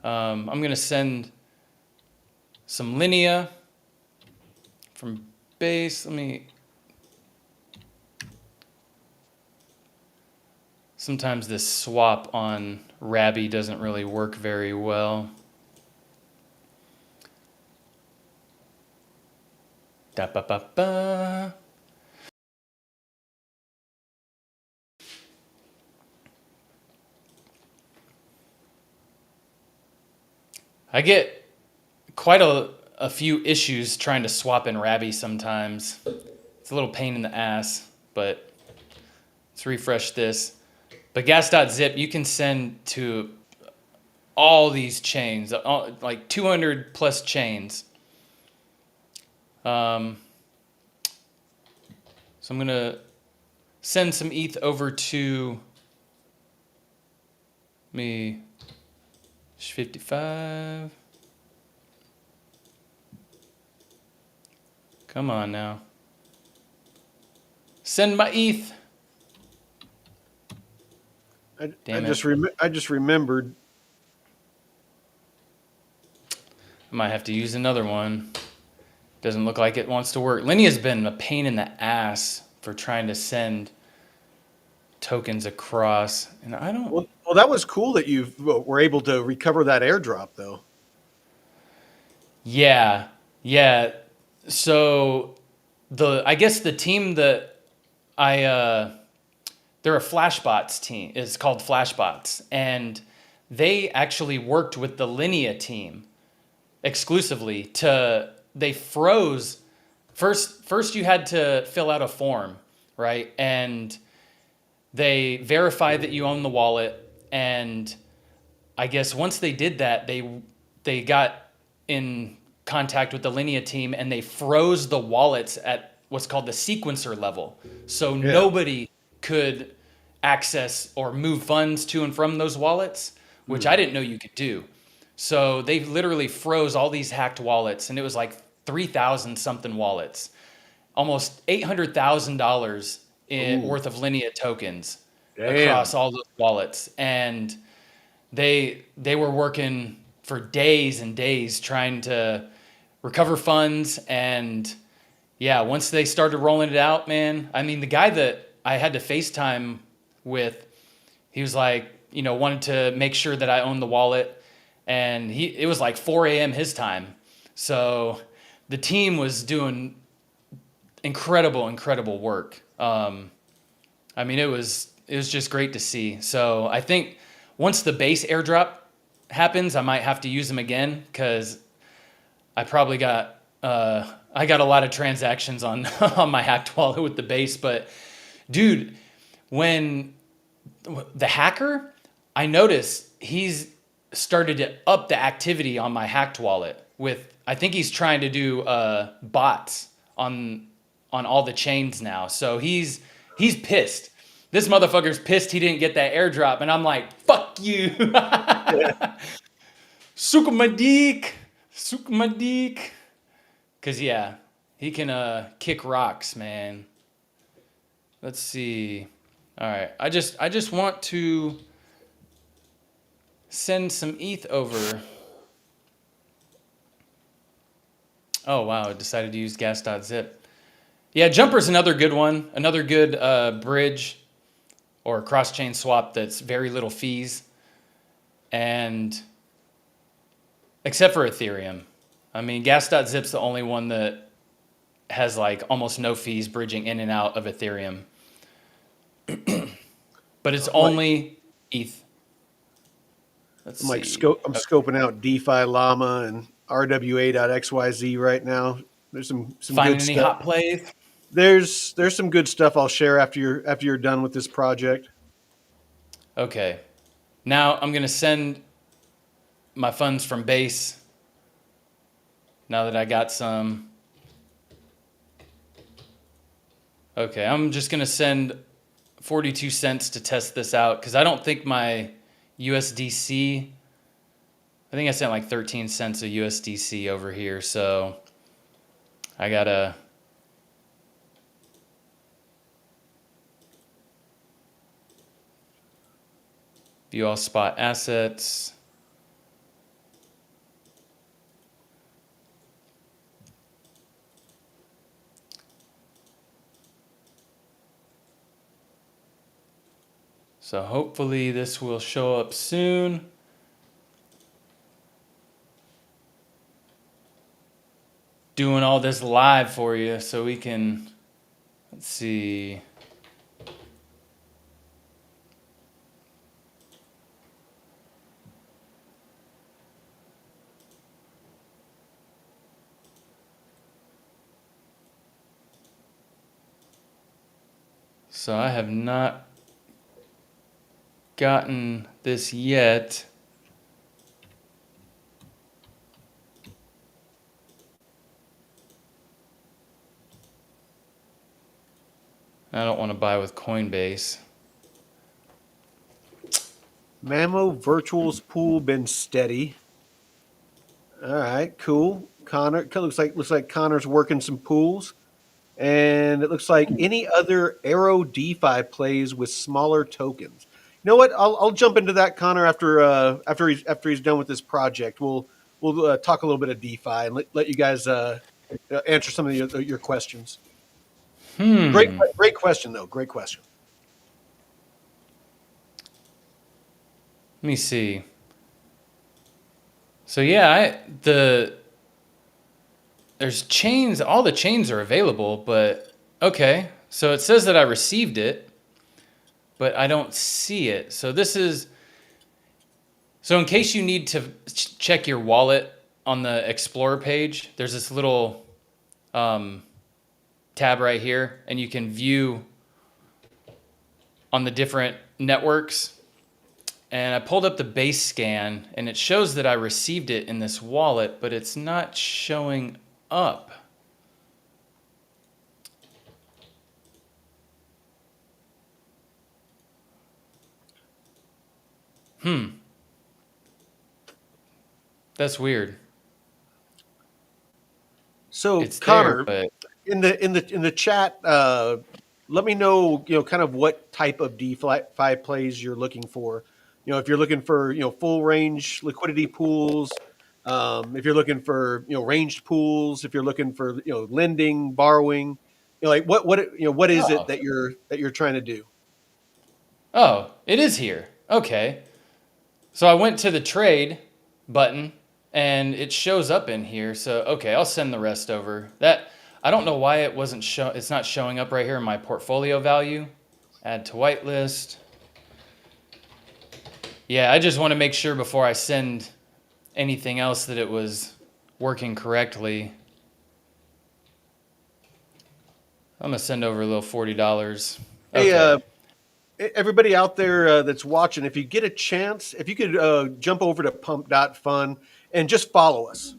[SPEAKER 2] I'm going to send some Linea from base. Sometimes this swap on Rabby doesn't really work very well. Da ba ba ba. I get quite a few issues trying to swap in Rabby sometimes. It's a little pain in the ass, but let's refresh this. But gas.zip, you can send to all these chains, like 200 plus chains. So I'm going to send some ETH over to me 55. Come on now. Send my ETH.
[SPEAKER 1] I
[SPEAKER 2] Damn
[SPEAKER 1] I just remembered.
[SPEAKER 2] I might have to use another one. Doesn't look like it wants to work. Linea's been a pain in the ass for trying to send tokens across, and I don't.
[SPEAKER 1] Well, that was cool that you were able to recover that airdrop, though.
[SPEAKER 2] Yeah, yeah. So I guess the team that they're a Flashbots team. It's called Flashbots, and they actually worked with the Linea team exclusively they froze first you had to fill out a form, right? And they verified that you own the wallet, and I guess once they did that, they got in contact with the Linea team and they froze the wallets at what's called the sequencer level. So nobody could access or move funds to and from those wallets, which I didn't know you could do. So they literally froze all these hacked wallets, and it was like 3,000 something wallets, almost $800,000 worth of Linea tokens across all those wallets. And they were working for days and days trying to recover funds. And yeah, once they started rolling it out, man, I mean, the guy that I had to FaceTime with, he was like, wanted to make sure that I owned the wallet. And it was like 4 a.m. his time. So the team was doing incredible work. I mean, it was just great to see. So I think once the base airdrop happens, I might have to use them again, because I probably got I got a lot of transactions on on my hacked wallet with the base. But dude, when the hacker, I noticed he's started to up the activity on my hacked wallet with, I think he's trying to do bots on all the chains now. So he's pissed. This motherfucker's pissed he didn't get that airdrop, and I'm like, fuck you. Suck my dick. Suck my dick. Cause yeah, he can kick rocks, man. Let's see. All right. I just want to send some ETH over. Oh wow, I decided to use gas.zip. Yeah, Jumper's another good one. Another good bridge or cross-chain swap that's very little fees. And except for Ethereum. I mean, gas.zip's the only one that has like almost no fees bridging in and out of Ethereum. But it's
[SPEAKER 1] Like
[SPEAKER 2] only ETH. Let's
[SPEAKER 1] I'm like
[SPEAKER 2] see.
[SPEAKER 1] I'm
[SPEAKER 2] Okay.
[SPEAKER 1] scoping out DeFi Llama and RWA.xyz right now. There's some
[SPEAKER 2] Finding
[SPEAKER 1] good
[SPEAKER 2] any
[SPEAKER 1] stuff.
[SPEAKER 2] hot plays?
[SPEAKER 1] There's some good stuff I'll share after you're done with this project.
[SPEAKER 2] Okay. Now I'm gonna send my funds from base. Now that I got some. Okay, I'm just gonna send 42 cents to test this out because I don't think my USDC. I think I sent like 13 cents of USDC over here, so I gotta view all spot assets. So hopefully this will show up soon. Doing all this live for you so we can, let's see. So I have not gotten this yet. I don't want to buy with Coinbase.
[SPEAKER 1] Mammo Virtuals Pool been steady. All right, cool. Connor looks like Connor's working some pools, and it looks like any other Arrow DeFi plays with smaller tokens. You know what? I'll jump into that, Connor, after he's done with this project. We'll talk a little bit of DeFi and let you guys answer some of your questions. Great question though. Great question.
[SPEAKER 2] Let me see. So yeah, there's chains, all the chains are available, but okay. So it says that I received it, but I don't see it. So in case you need to check your wallet on the Explorer page, there's this little tab right here, and you can view on the different networks. And I pulled up the base scan, and it shows that I received it in this wallet, but it's not showing up. That's weird.
[SPEAKER 1] So
[SPEAKER 2] It's there,
[SPEAKER 1] Connor,
[SPEAKER 2] but
[SPEAKER 1] in the chat, let me know, kind of what type of DeFi plays you're looking for. If you're looking for, full range liquidity pools, if you're looking for, ranged pools, if you're looking for, lending, borrowing, like what is it
[SPEAKER 2] oh,
[SPEAKER 1] that you're trying to do?
[SPEAKER 2] oh, it is here. Okay. So I went to the trade button and it shows up in here. So okay, I'll send the rest over. That I don't know why it's not showing up right here in my portfolio value. Add to whitelist. Yeah, I just want to make sure before I send anything else that it was working correctly. I'm gonna send over a little $40.
[SPEAKER 1] Hey,
[SPEAKER 2] Okay.
[SPEAKER 1] everybody out there that's watching, if you get a chance, if you could jump over to pump.fun and just follow us.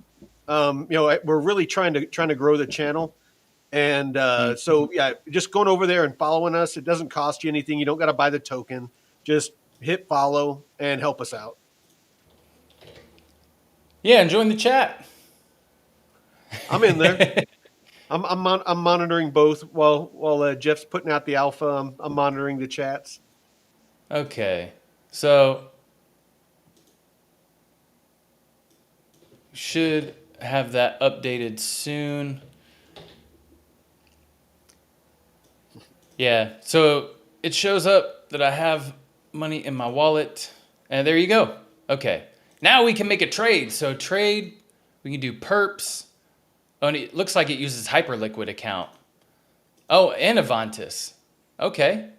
[SPEAKER 1] We're really trying to grow the channel. And
[SPEAKER 2] Mm.
[SPEAKER 1] so, yeah, just going over there and following us, it doesn't cost you anything. You don't got to buy the token. Just hit follow and help us out.
[SPEAKER 2] Yeah, and join the chat.
[SPEAKER 1] I'm in there. I'm monitoring both while Jeff's putting out the alpha. I'm monitoring the chats.
[SPEAKER 2] Okay. So should have that updated soon. Yeah. So it shows up that I have money in my wallet. And there you go. Okay. Now we can make a trade. So trade, we can do perps. Oh, and it looks like it uses Hyperliquid account. Oh, and Avantis. Okay.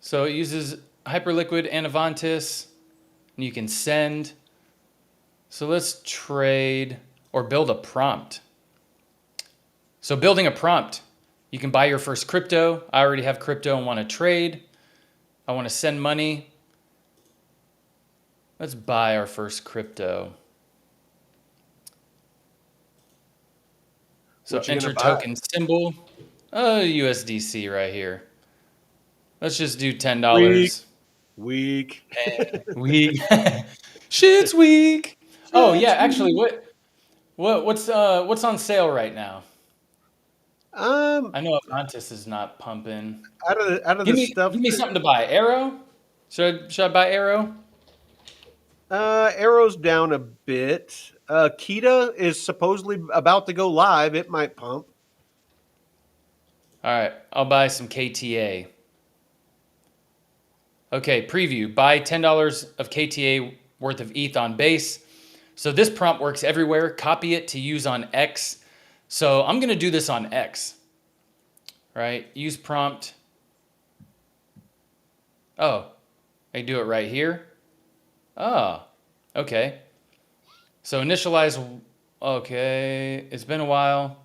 [SPEAKER 2] So it uses Hyperliquid and Avantis. And you can send. So let's trade or build a prompt. So building a prompt, you can buy your first crypto. I already have crypto and want to trade. I want to send money. Let's buy our first crypto. So
[SPEAKER 1] What you
[SPEAKER 2] enter
[SPEAKER 1] gonna buy?
[SPEAKER 2] token symbol, USDC right here. Let's just do
[SPEAKER 1] Weak,
[SPEAKER 2] $10.
[SPEAKER 1] weak.
[SPEAKER 2] Weak. Shit's weak. Oh yeah,
[SPEAKER 1] Shit's
[SPEAKER 2] actually,
[SPEAKER 1] weak.
[SPEAKER 2] what's on sale right now?
[SPEAKER 1] Um,
[SPEAKER 2] I know Avantis is not pumping.
[SPEAKER 1] out of
[SPEAKER 2] Give
[SPEAKER 1] the
[SPEAKER 2] me
[SPEAKER 1] stuff
[SPEAKER 2] give me
[SPEAKER 1] that
[SPEAKER 2] something to buy. Arrow? Should I buy Arrow?
[SPEAKER 1] Arrow's down a bit. Kita is supposedly about to go live. It might pump.
[SPEAKER 2] All right, I'll buy some KTA. Okay, preview. Buy $10 of KTA worth of ETH on base. So this prompt works everywhere. Copy it to use on X. So I'm going to do this on X. Right? Use prompt. Oh, I do it right here. Oh, okay. So initialize. Okay, it's been a while.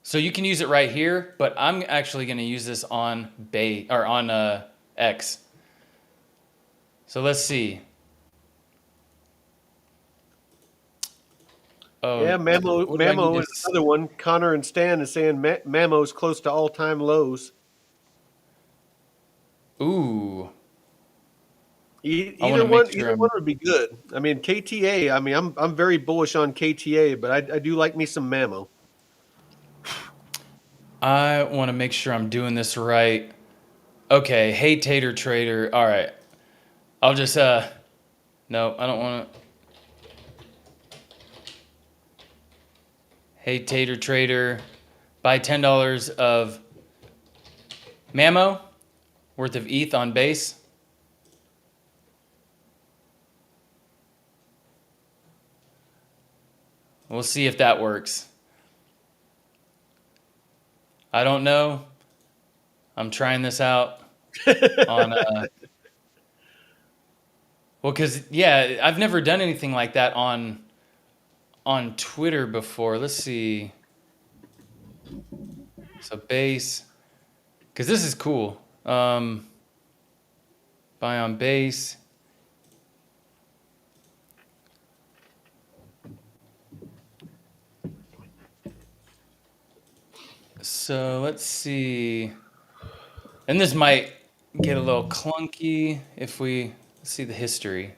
[SPEAKER 2] So you can use it right here, but I'm actually going to use this on base or on X. So let's see. Oh,
[SPEAKER 1] Yeah,
[SPEAKER 2] what do I need
[SPEAKER 1] Mamo
[SPEAKER 2] to?
[SPEAKER 1] is another one. Connor and Stan is saying Mamo's close to all-time lows.
[SPEAKER 2] Ooh, I want
[SPEAKER 1] Either
[SPEAKER 2] to make
[SPEAKER 1] one,
[SPEAKER 2] sure
[SPEAKER 1] either one
[SPEAKER 2] I'm.
[SPEAKER 1] would be good. I mean, KTA. I mean, I'm very bullish on KTA, but I do like me some Mamo.
[SPEAKER 2] I want to make sure I'm doing this right. Okay, hey Tator Trader. All right, I'll just no, I don't want to. Hey Tator Trader, buy $10 of Mamo worth of ETH on base. We'll see if that works. I don't know. I'm trying this out on well, cause yeah, I've never done anything like that on Twitter before. Let's see. So base, cause this is cool. Buy on base. So let's see. And this might get a little clunky if we see the history.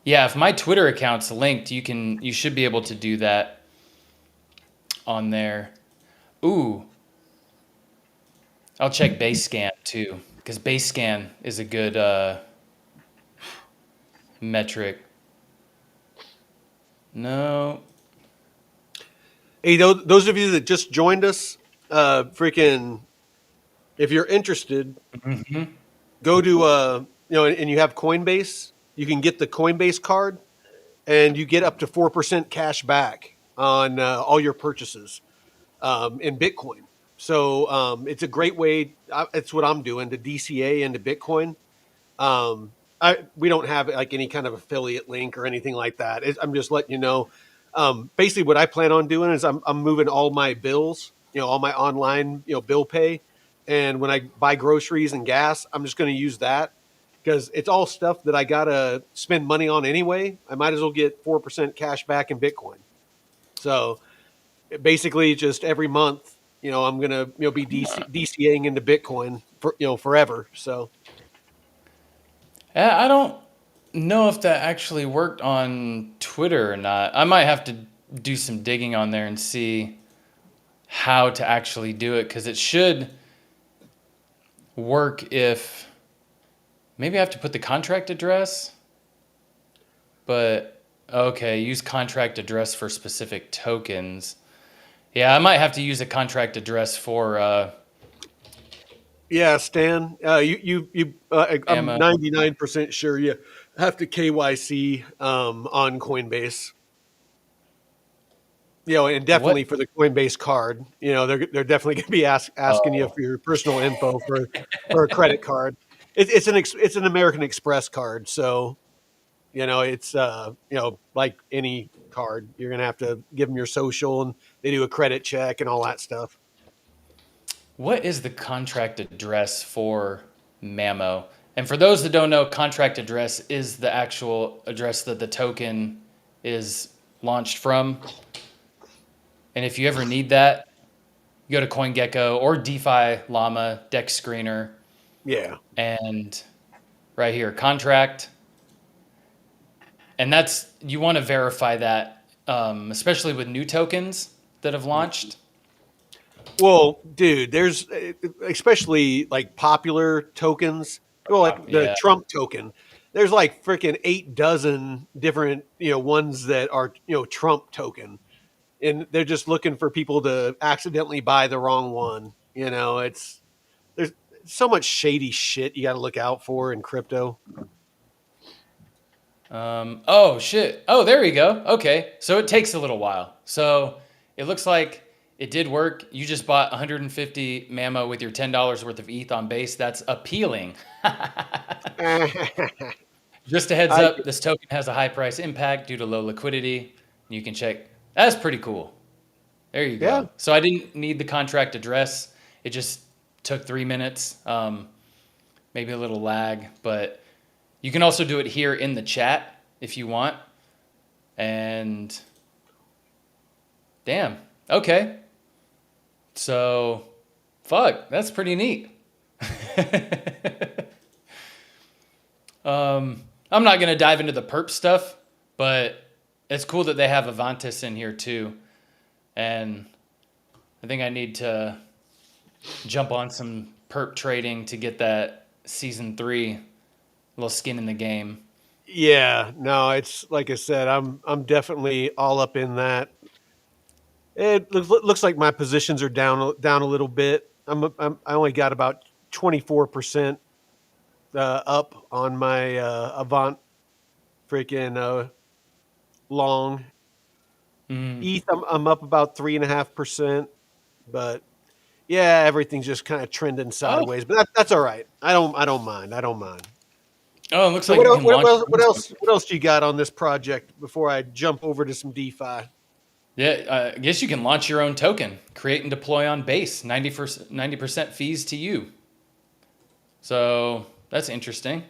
[SPEAKER 2] Yeah, if my Twitter account's linked, you should be able to do that on there. Ooh, I'll check base scan too, because base scan is a good metric. No.
[SPEAKER 1] Hey, those of you that just joined us, freaking, if you're interested,
[SPEAKER 2] Mm-hmm.
[SPEAKER 1] go to and you have Coinbase, you can get the Coinbase card, and you get up to 4% cash back on all your purchases in Bitcoin. So it's a great way. It's what I'm doing to DCA into Bitcoin. We don't have like any kind of affiliate link or anything like that. I'm just letting you know. Basically, what I plan on doing is I'm moving all my bills, all my online, bill pay, and when I buy groceries and gas, I'm just going to use that because it's all stuff that I gotta spend money on anyway. I might as well get 4% cash back in Bitcoin. So basically, just every month, I'm gonna be DCAing into Bitcoin for forever. So.
[SPEAKER 2] I don't know if that actually worked on Twitter or not. I might have to do some digging on there and see how to actually do it, because it should work if maybe I have to put the contract address, but okay, use contract address for specific tokens. Yeah, I might have to use a contract address for
[SPEAKER 1] Yeah, Stan. I'm
[SPEAKER 2] ammo.
[SPEAKER 1] 99% sure you have to KYC on Coinbase. And
[SPEAKER 2] What?
[SPEAKER 1] definitely for the Coinbase card. They're definitely going to be asking you
[SPEAKER 2] Oh,
[SPEAKER 1] for your personal info for a credit card. It's an American Express card, so it's like any card, you're going to have to give them your social, and they do a credit check and all that stuff.
[SPEAKER 2] what is the contract address for Mamo? And for those that don't know, contract address is the actual address that the token is launched from. And if you ever need that, you go to CoinGecko or DeFi Llama Dex Screener,
[SPEAKER 1] Yeah.
[SPEAKER 2] and right here, contract. And that's, you want to verify that, especially with new tokens that have launched.
[SPEAKER 1] Well, dude, there's especially like popular tokens. Well, like the
[SPEAKER 2] Yeah.
[SPEAKER 1] Trump token. There's like freaking 8 dozen different, ones that are, Trump token. And they're just looking for people to accidentally buy the wrong one. There's so much shady shit you got to look out for in crypto.
[SPEAKER 2] Oh, shit. Oh, there you go. Okay. So it takes a little while. So it looks like it did work. You just bought 150 Mamo with your $10 worth of ETH on base. That's appealing. Just a heads
[SPEAKER 1] I
[SPEAKER 2] up, this token has a high price impact due to low liquidity. You can check. That's pretty cool. There you
[SPEAKER 1] yeah.
[SPEAKER 2] go. So I didn't need the contract address. It just took 3 minutes, maybe a little lag, but you can also do it here in the chat if you want. And damn, okay. So, fuck, that's pretty neat. I'm not gonna dive into the perp stuff, but it's cool that they have Avantis in here too. And I think I need to jump on some perp trading to get that season 3 little skin in the game.
[SPEAKER 1] Yeah, no, it's like I said, I'm definitely all up in that. It looks like my positions are down a little bit. I only got about 24% up on my Avant freaking long.
[SPEAKER 2] Mm.
[SPEAKER 1] ETH, I'm up about 3.5%, but yeah, everything's just kind of trending
[SPEAKER 2] Oh,
[SPEAKER 1] sideways. But that's all right. I don't mind. I don't mind.
[SPEAKER 2] oh, it looks
[SPEAKER 1] So
[SPEAKER 2] like
[SPEAKER 1] what
[SPEAKER 2] you
[SPEAKER 1] else?
[SPEAKER 2] can
[SPEAKER 1] What
[SPEAKER 2] launch
[SPEAKER 1] else?
[SPEAKER 2] your own
[SPEAKER 1] What else?
[SPEAKER 2] token.
[SPEAKER 1] What else do you got on this project before I jump over to some DeFi?
[SPEAKER 2] Yeah, I guess you can launch your own token, create and deploy on base, 90% fees to you. So that's interesting.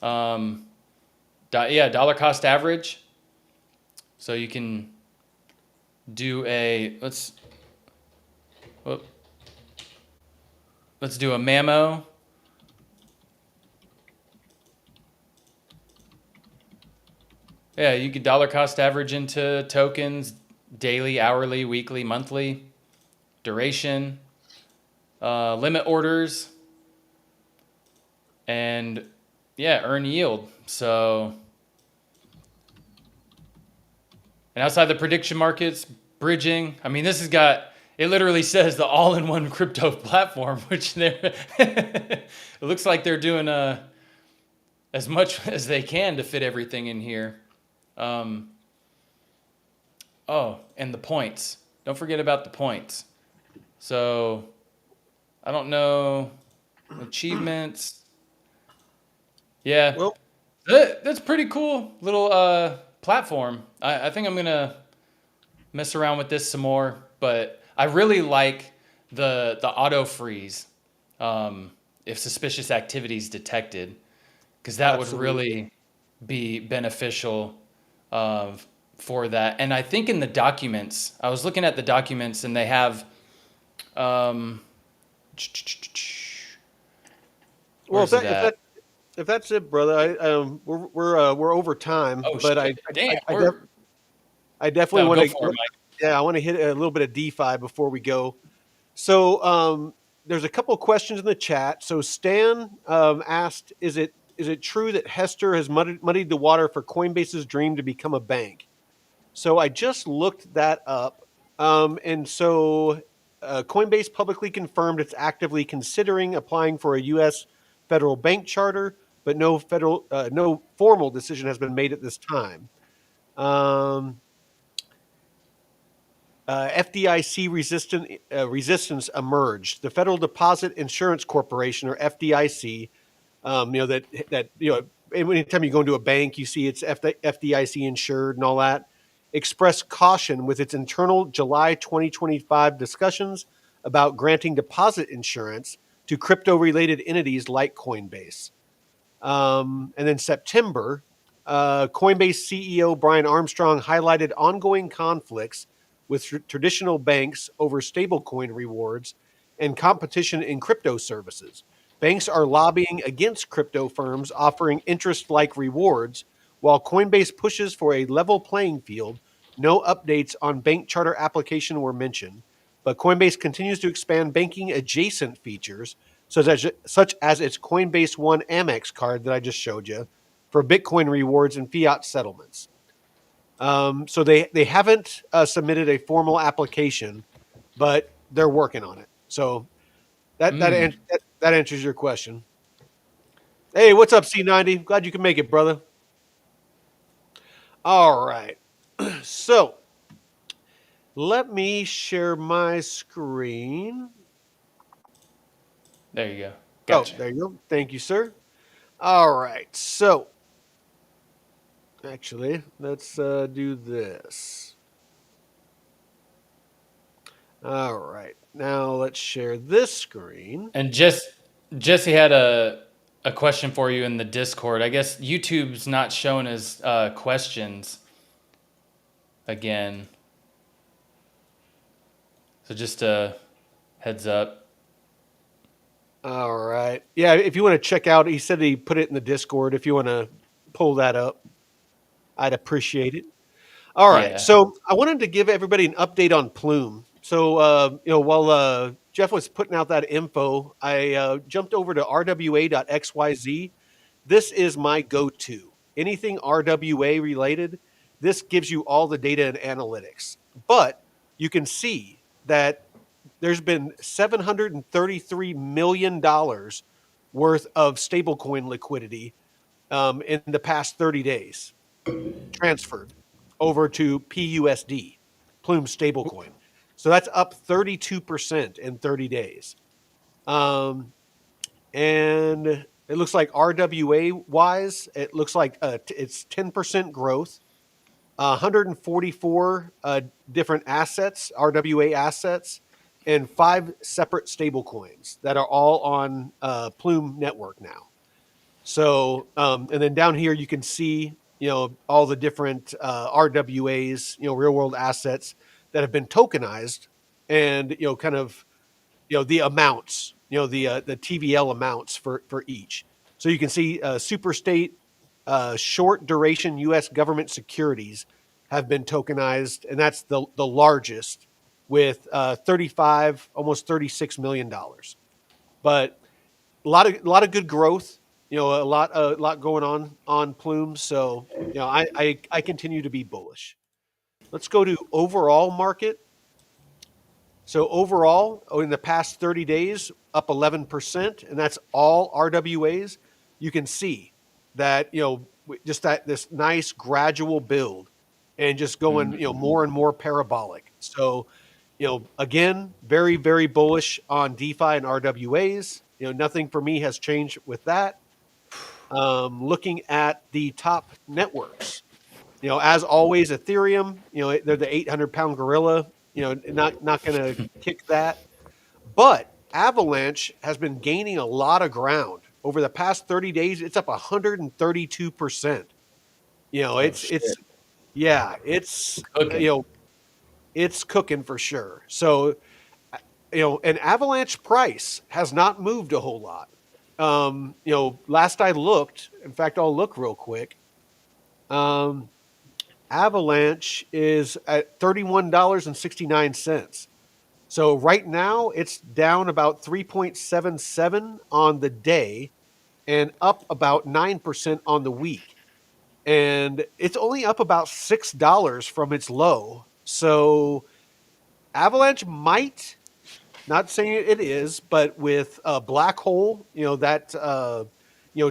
[SPEAKER 2] Um, yeah, dollar cost average. So you can do a whoop, let's do a Mamo. Yeah, you could dollar cost average into tokens, daily, hourly, weekly, monthly, duration, limit orders, and yeah, earn yield. So, and outside the prediction markets, bridging. I mean, this has got, it literally says the all-in-one crypto platform, which they're, it looks like they're doing as much as they can to fit everything in here. Oh, and the points. Don't forget about the points. So, I don't know. Achievements. Yeah,
[SPEAKER 1] Well,
[SPEAKER 2] that's pretty cool little platform. I think I'm gonna mess around with this some more, but I really like the auto freeze if suspicious activity is detected, because that would
[SPEAKER 1] absolutely.
[SPEAKER 2] really be beneficial for that. And I think in the documents, I was looking at the documents, and they have. Um,
[SPEAKER 1] Well,
[SPEAKER 2] where's it at?
[SPEAKER 1] if that's it, brother, we're over time,
[SPEAKER 2] Oh
[SPEAKER 1] but
[SPEAKER 2] shit! Damn,
[SPEAKER 1] I def- I definitely
[SPEAKER 2] No,
[SPEAKER 1] want
[SPEAKER 2] go
[SPEAKER 1] to.
[SPEAKER 2] for it, Mike.
[SPEAKER 1] Yeah, I want to hit a little bit of DeFi before we go. So there's a couple of questions in the chat. So Stan asked, "Is it true that Hester has muddied the water for Coinbase's dream to become a bank?" So I just looked that up, and so Coinbase publicly confirmed it's actively considering applying for a U.S. federal bank charter, but no formal decision has been made at this time. Um, FDIC resistance emerged. The Federal Deposit Insurance Corporation, or FDIC, anytime you go into a bank, you see it's FDIC insured and all that. Expressed caution with its internal July 2025 discussions about granting deposit insurance to crypto-related entities like Coinbase. And then September, Coinbase CEO Brian Armstrong highlighted ongoing conflicts with traditional banks over stablecoin rewards and competition in crypto services. Banks are lobbying against crypto firms offering interest like rewards, while Coinbase pushes for a level playing field. No updates on bank charter application were mentioned, but Coinbase continues to expand banking adjacent features such as its Coinbase One Amex card that I just showed you for Bitcoin rewards and fiat settlements. So they haven't submitted a formal application, but they're working on it. So that answers your question. Hey, what's up, C90? Glad you can make it, brother. All right. So let me share my screen.
[SPEAKER 2] There you go.
[SPEAKER 1] Oh,
[SPEAKER 2] Gotcha.
[SPEAKER 1] there you go. Thank you, sir. All right. So actually, let's do this. All right. Now let's share this screen.
[SPEAKER 2] And Jesse had a question for you in the Discord. I guess YouTube's not showing his questions again. So just a heads up.
[SPEAKER 1] All right. Yeah, if you want to check out, he said he put it in the Discord. If you want to pull that up, I'd appreciate it. All right.
[SPEAKER 2] Yeah.
[SPEAKER 1] So I wanted to give everybody an update on Plume. So, while Jeff was putting out that info, I jumped over to rwa.xyz. This is my go-to. Anything RWA related, this gives you all the data and analytics. But you can see that there's been $733 million worth of stablecoin liquidity in the past 30 days transferred over to PUSD, Plume stablecoin. So that's up 32% in 30 days. And it looks like RWA wise, it looks like it's 10% growth, 144 different assets, RWA assets, and 5 separate stable coins that are all on Plume network now. So, and then down here you can see, all the different RWAs, real world assets that have been tokenized, and kind of, the amounts, the TVL amounts for each. So you can see super state short duration U.S. government securities have been tokenized, and that's the largest with 35, almost $36 million. But a lot of good growth. A lot going on Plume. So I continue to be bullish. Let's go to overall market. So overall, in the past 30 days, up 11%, and that's all RWAs. You can see that just that this nice gradual build, and just going more and more parabolic. So again, very very bullish on DeFi and RWAs. Nothing for me has changed with that. Looking at the top networks, as always, Ethereum, they're the 800-pound gorilla. Not going to kick that. But Avalanche has been gaining a lot of ground over the past 30 days. It's up 132%.
[SPEAKER 2] Oh
[SPEAKER 1] It's
[SPEAKER 2] shit.
[SPEAKER 1] yeah, it's
[SPEAKER 2] Cooking.
[SPEAKER 1] it's cooking for sure. So an Avalanche price has not moved a whole lot. Last I looked, in fact, I'll look real quick. Avalanche is at $31.69. So right now it's down about 3.77 on the day and up about 9% on the week. And it's only up about $6 from its low. So Avalanche might, not saying it is, but with Black Hole,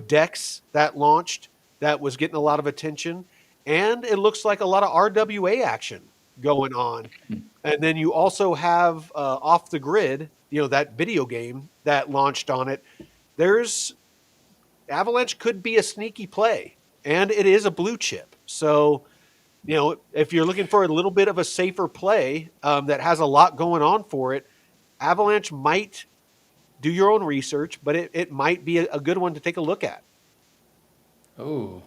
[SPEAKER 1] Dex that launched, that was getting a lot of attention, and it looks like a lot of RWA action going on. And then you also have Off the Grid, that video game that launched on it. There's Avalanche could be a sneaky play, and it is a blue chip. So, if you're looking for a little bit of a safer play that has a lot going on for it, Avalanche might do your own research, but it might be a good one to take a look at.
[SPEAKER 2] Oh,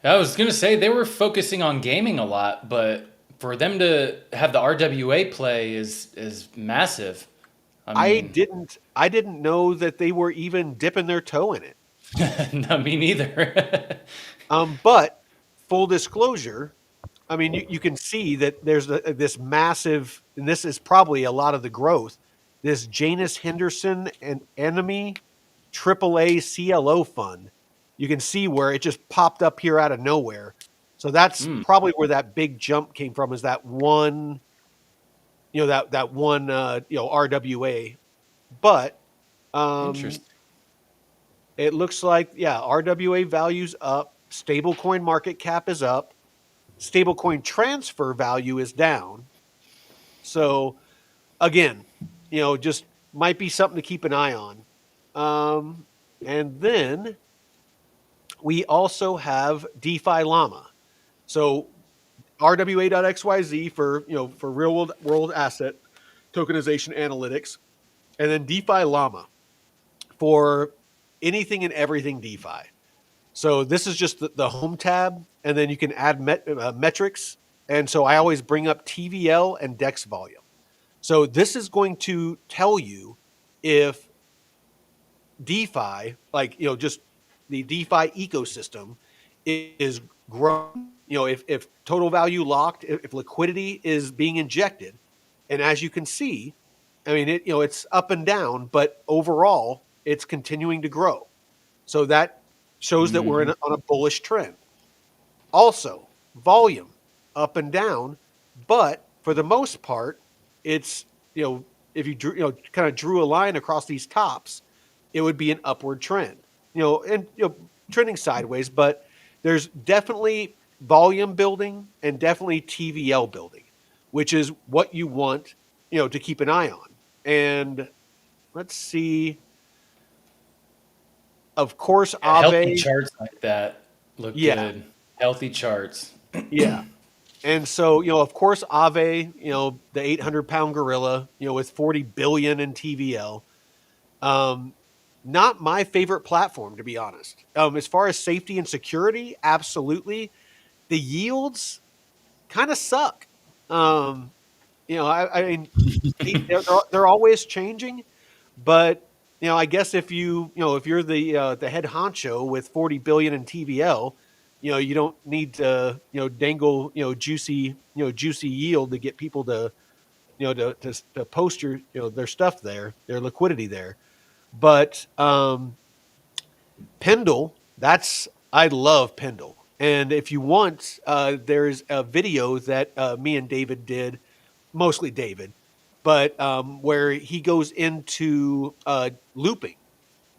[SPEAKER 2] I was gonna say they were focusing on gaming a lot, but for them to have the RWA play is massive. I
[SPEAKER 1] I
[SPEAKER 2] mean,
[SPEAKER 1] didn't I didn't know that they were even dipping their toe in it.
[SPEAKER 2] no, me neither.
[SPEAKER 1] But full disclosure, I mean, you can see that there's this massive, and this is probably a lot of the growth. This Janus Henderson and Enemy AAA CLO fund. You can see where it just popped up here out of nowhere. So that's
[SPEAKER 2] Mm,
[SPEAKER 1] probably where that big jump came from. Is that one, that one, RWA. But um,
[SPEAKER 2] interesting.
[SPEAKER 1] it looks like, yeah, RWA value's up. Stablecoin market cap is up. Stablecoin transfer value is down. So again, just might be something to keep an eye on. And then we also have DeFi Llama. So RWA.xyz for real world asset tokenization analytics, and then DeFi Llama for anything and everything DeFi. So this is just the home tab, and then you can add metrics. And so I always bring up TVL and DEX volume. So this is going to tell you if DeFi, like, just the DeFi ecosystem is growing, if total value locked, if liquidity is being injected. And as you can see, I mean, it's up and down, but overall it's continuing to grow. So that shows that we're
[SPEAKER 2] Hmm.
[SPEAKER 1] on a bullish trend. Also, volume up and down, but for the most part, it's, if you drew, kind of drew a line across these tops, it would be an upward trend, and trending sideways, but there's definitely volume building and definitely TVL building, which is what you want, to keep an eye on. And let's see, of course,
[SPEAKER 2] Yeah, healthy
[SPEAKER 1] Aave,
[SPEAKER 2] charts like that look
[SPEAKER 1] yeah,
[SPEAKER 2] good. Healthy charts.
[SPEAKER 1] yeah. And so, of course, Aave, the 800-pound gorilla, with 40 billion in TVL. Um, Not my favorite platform, to be honest. As far as safety and security, absolutely. The yields kind of suck. Um, I mean, they're always changing, but I guess if you're the head honcho with 40 billion in TVL, you don't need to dangle juicy yield to get people to to post their stuff there, their liquidity there. But Pendle, I love Pendle. And if you want, there's a video that me and David did, mostly David, but where he goes into looping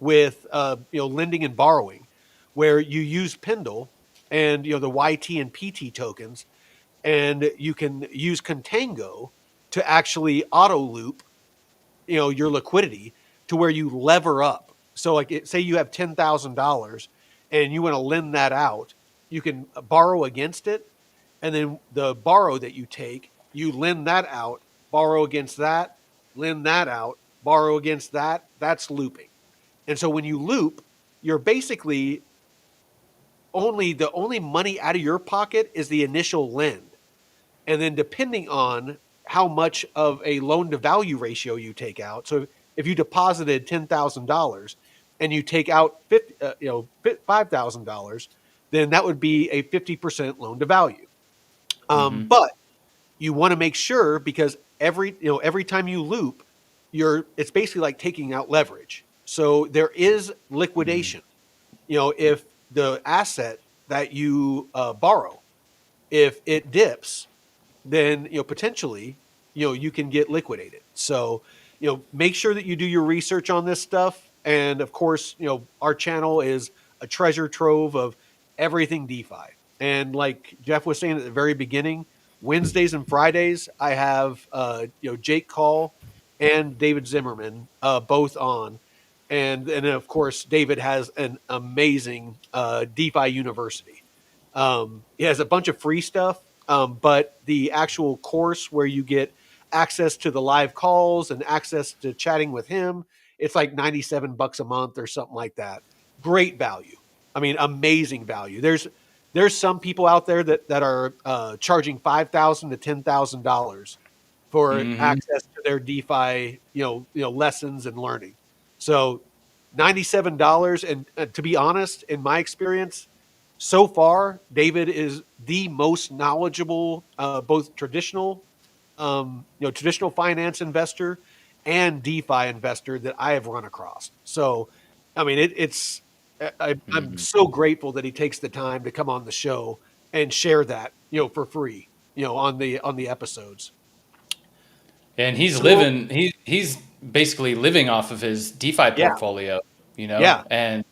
[SPEAKER 1] with lending and borrowing, where you use Pendle and the YT and PT tokens, and you can use Contango to actually auto loop your liquidity to where you lever up. So like say you have $10,000 and you want to lend that out, you can borrow against it, and then the borrow that you take, you lend that out, borrow against that, lend that out, borrow against that. That's looping. And so when you loop, you're basically the only money out of your pocket is the initial lend. And then depending on how much of a loan to value ratio you take out. So if you deposited $10,000 and you take out $5,000, then that would be a 50% loan to value.
[SPEAKER 2] Mm-hmm.
[SPEAKER 1] But you want to make sure, because every time you loop, it's basically like taking out leverage. So there is liquidation. If the asset that you borrow, if it dips, then potentially you can get liquidated. So make sure that you do your research on this stuff. And of course, our channel is a treasure trove of everything DeFi. And like Jeff was saying at the very beginning, Wednesdays and Fridays I have Jake Call and David Zimmerman both on. And then of course David has an amazing DeFi university. He has a bunch of free stuff, but the actual course where you get access to the live calls and access to chatting with him, it's like $97 a month or something like that. Great value. I mean, amazing value. There's some people out there that are charging $5,000 to $10,000 for
[SPEAKER 2] Mm-hmm.
[SPEAKER 1] access to their DeFi, lessons and learning. So $97, and to be honest, in my experience, so far, David is the most knowledgeable, both traditional finance investor and DeFi investor that I have run across. So, I mean, I'm
[SPEAKER 2] Mm-hmm.
[SPEAKER 1] so grateful that he takes the time to come on the show and share that, for free, on the episodes.
[SPEAKER 2] And he's
[SPEAKER 1] So,
[SPEAKER 2] living. He's basically living off of his DeFi
[SPEAKER 1] yeah,
[SPEAKER 2] portfolio.
[SPEAKER 1] yeah,
[SPEAKER 2] And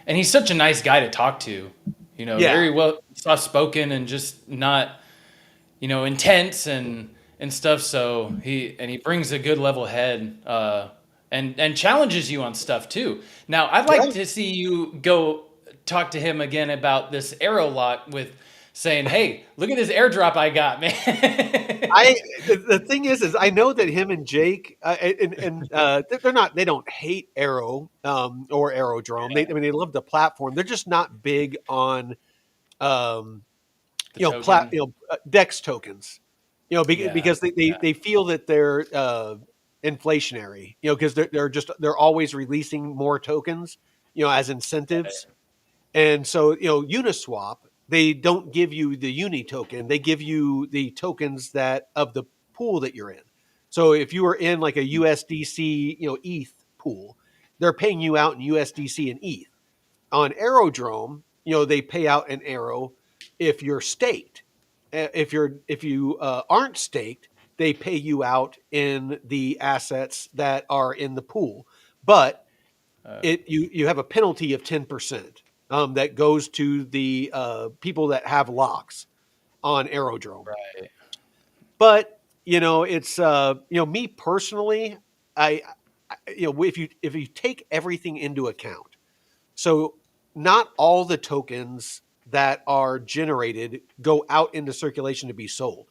[SPEAKER 2] he's such a nice guy to talk to.
[SPEAKER 1] yeah,
[SPEAKER 2] Very well soft spoken and just not intense and stuff. So he brings a good level head, and challenges you on stuff too. Now I'd like
[SPEAKER 1] yeah.
[SPEAKER 2] to see you go talk to him again about this arrow lock with saying, "Hey, look at this airdrop I got, man."
[SPEAKER 1] The thing is I know that him and Jake they don't hate Arrow or Aerodrome. I mean, they love the platform. They're just not big on um,
[SPEAKER 2] The token.
[SPEAKER 1] Dex tokens.
[SPEAKER 2] Yeah.
[SPEAKER 1] Because they feel that they're inflationary. Because they're always releasing more tokens. As incentives. And so, Uniswap, they don't give you the Uni token. They give you the tokens that of the pool that you're in. So if you are in like a USDC, ETH pool, they're paying you out in USDC and ETH. On Aerodrome, they pay out an arrow if you're staked. If you aren't staked, they pay you out in the assets that are in the pool. But
[SPEAKER 2] Uh,
[SPEAKER 1] you have a penalty of 10% that goes to the people that have locks on Aerodrome.
[SPEAKER 2] right.
[SPEAKER 1] But it's me personally, I if you take everything into account, so not all the tokens that are generated go out into circulation to be sold.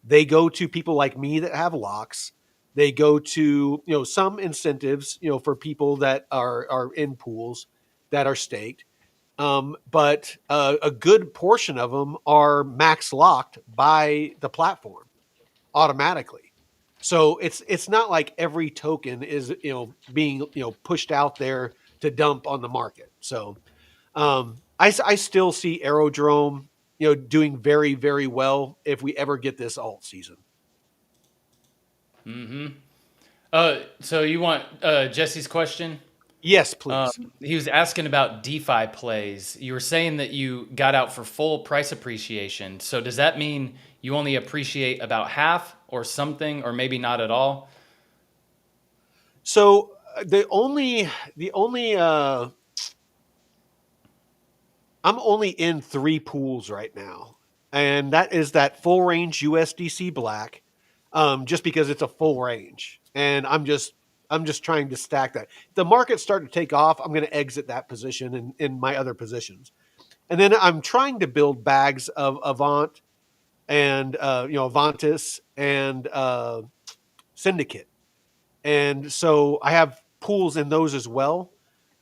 [SPEAKER 1] They go to people like me that have locks. They go to some incentives for people that are in pools that are staked. But a good portion of them are max locked by the platform automatically. So it's not like every token is being pushed out there to dump on the market. So I still see Aerodrome doing very, very well if we ever get this alt season.
[SPEAKER 2] Mm-hmm. So you want Jesse's question?
[SPEAKER 1] Yes, please.
[SPEAKER 2] He was asking about DeFi plays. You were saying that you got out for full price appreciation. So does that mean you only appreciate about half or something, or maybe not at all?
[SPEAKER 1] So the only I'm only in three pools right now, and that is that full range USDC Black, just because it's a full range, and I'm just trying to stack that. If the market's starting to take off, I'm going to exit that position in my other positions, and then I'm trying to build bags of Avant and Avantis and Syndicate, and so I have pools in those as well.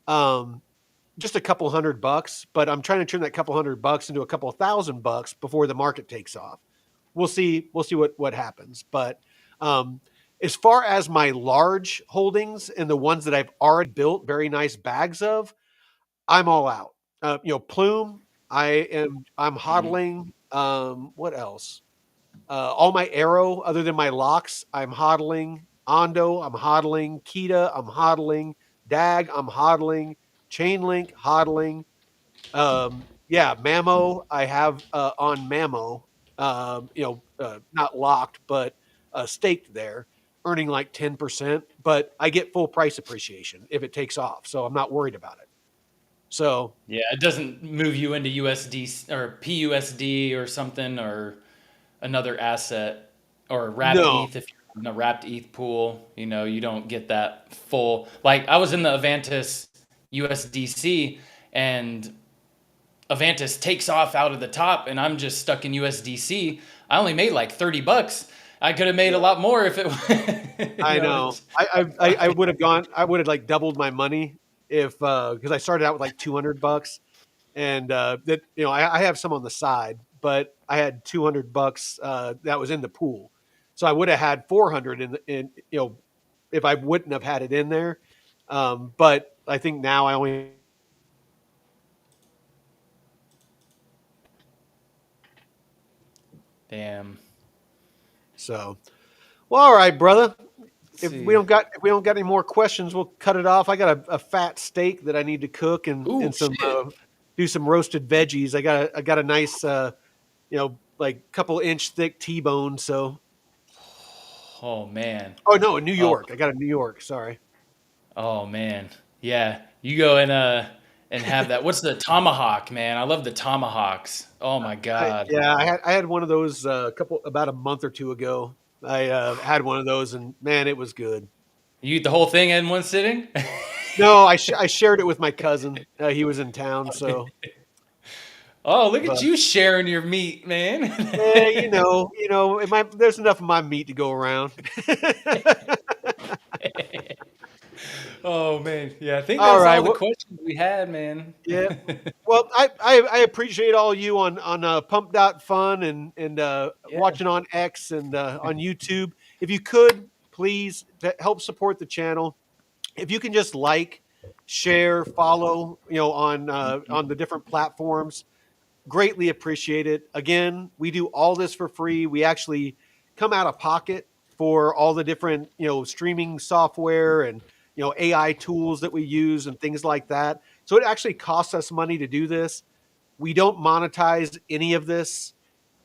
[SPEAKER 1] Um, just a couple $100, but I'm trying to turn that couple $100 into a couple $1,000 before the market takes off. We'll see. We'll see what happens. But um, as far as my large holdings and the ones that I've already built very nice bags of, I'm all out. Plume, I'm
[SPEAKER 2] Mhm.
[SPEAKER 1] hodling. What else? All my Arrow, other than my locks, I'm hodling. Ondo, I'm hodling. Kita, I'm hodling. DAG, I'm hodling. Chainlink, hodling. Yeah, Mamo, I have on Mamo, not locked, but staked there, earning like 10%. But I get full price appreciation if it takes off. So I'm not worried about it. So
[SPEAKER 2] Yeah, it doesn't move you into USD or PUSD or something or another asset or wrapped
[SPEAKER 1] no,
[SPEAKER 2] ETH if you're in a wrapped ETH pool. You don't get that full. Like I was in the Avantis USDC and Avantis takes off out of the top and I'm just stuck in USDC. I only made like $30. I could have made a lot more if it,
[SPEAKER 1] I know.
[SPEAKER 2] it's
[SPEAKER 1] I would have gone. I would have like doubled my money if because I started out with like $200, and that I have some on the side, but I had $200 that was in the pool, so I would have had 400 in if I wouldn't have had it in there. But I think now I only
[SPEAKER 2] damn.
[SPEAKER 1] so. Well, all right, brother.
[SPEAKER 2] Let's
[SPEAKER 1] If we
[SPEAKER 2] see.
[SPEAKER 1] don't got if we don't got any more questions, we'll cut it off. I got a fat steak that I need to cook
[SPEAKER 2] Ooh,
[SPEAKER 1] and some
[SPEAKER 2] shit.
[SPEAKER 1] do some roasted veggies. I got a nice like couple inch thick T-bone. So
[SPEAKER 2] Oh man.
[SPEAKER 1] oh no, in New
[SPEAKER 2] Oh,
[SPEAKER 1] York. I got a New York. Sorry.
[SPEAKER 2] oh man. Yeah. You go and have that. What's the tomahawk, man? I love the tomahawks. Oh my God.
[SPEAKER 1] I had one of those about a month or two ago. I had one of those and man, it was good.
[SPEAKER 2] You eat the whole thing in one sitting?
[SPEAKER 1] No, I shared it with my cousin. He was in town, so
[SPEAKER 2] Oh, look
[SPEAKER 1] but
[SPEAKER 2] at you sharing your meat, man.
[SPEAKER 1] there's enough of my meat to go around.
[SPEAKER 2] Oh man. Yeah, I think
[SPEAKER 1] All
[SPEAKER 2] that's
[SPEAKER 1] right.
[SPEAKER 2] all the
[SPEAKER 1] Well,
[SPEAKER 2] questions we had, man.
[SPEAKER 1] yeah. Well, I appreciate all you on Pump Dot Fun and
[SPEAKER 2] Yeah.
[SPEAKER 1] watching on X and on YouTube. If you could please help support the channel, if you can just like, share, follow, on the different platforms, greatly appreciate it. Again, we do all this for free. We actually come out of pocket for all the different, streaming software and, AI tools that we use and things like that. So it actually costs us money to do this. We don't monetize any of this,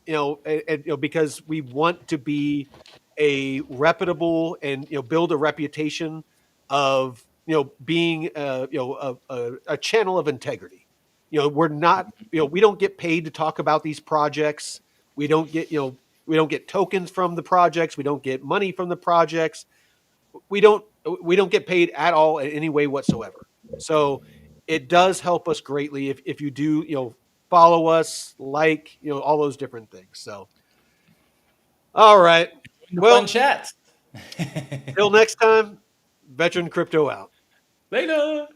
[SPEAKER 1] because we want to be a reputable and build a reputation of being a channel of integrity. We're not we don't get paid to talk about these projects. We don't get we don't get tokens from the projects. We don't get money from the projects. We don't we don't get paid at all in any way whatsoever. So it does help us greatly if you do follow us, like all those different things. So all right,
[SPEAKER 2] The fun
[SPEAKER 1] well,
[SPEAKER 2] chats.
[SPEAKER 1] till next time, Veteran Crypto out.
[SPEAKER 2] Later.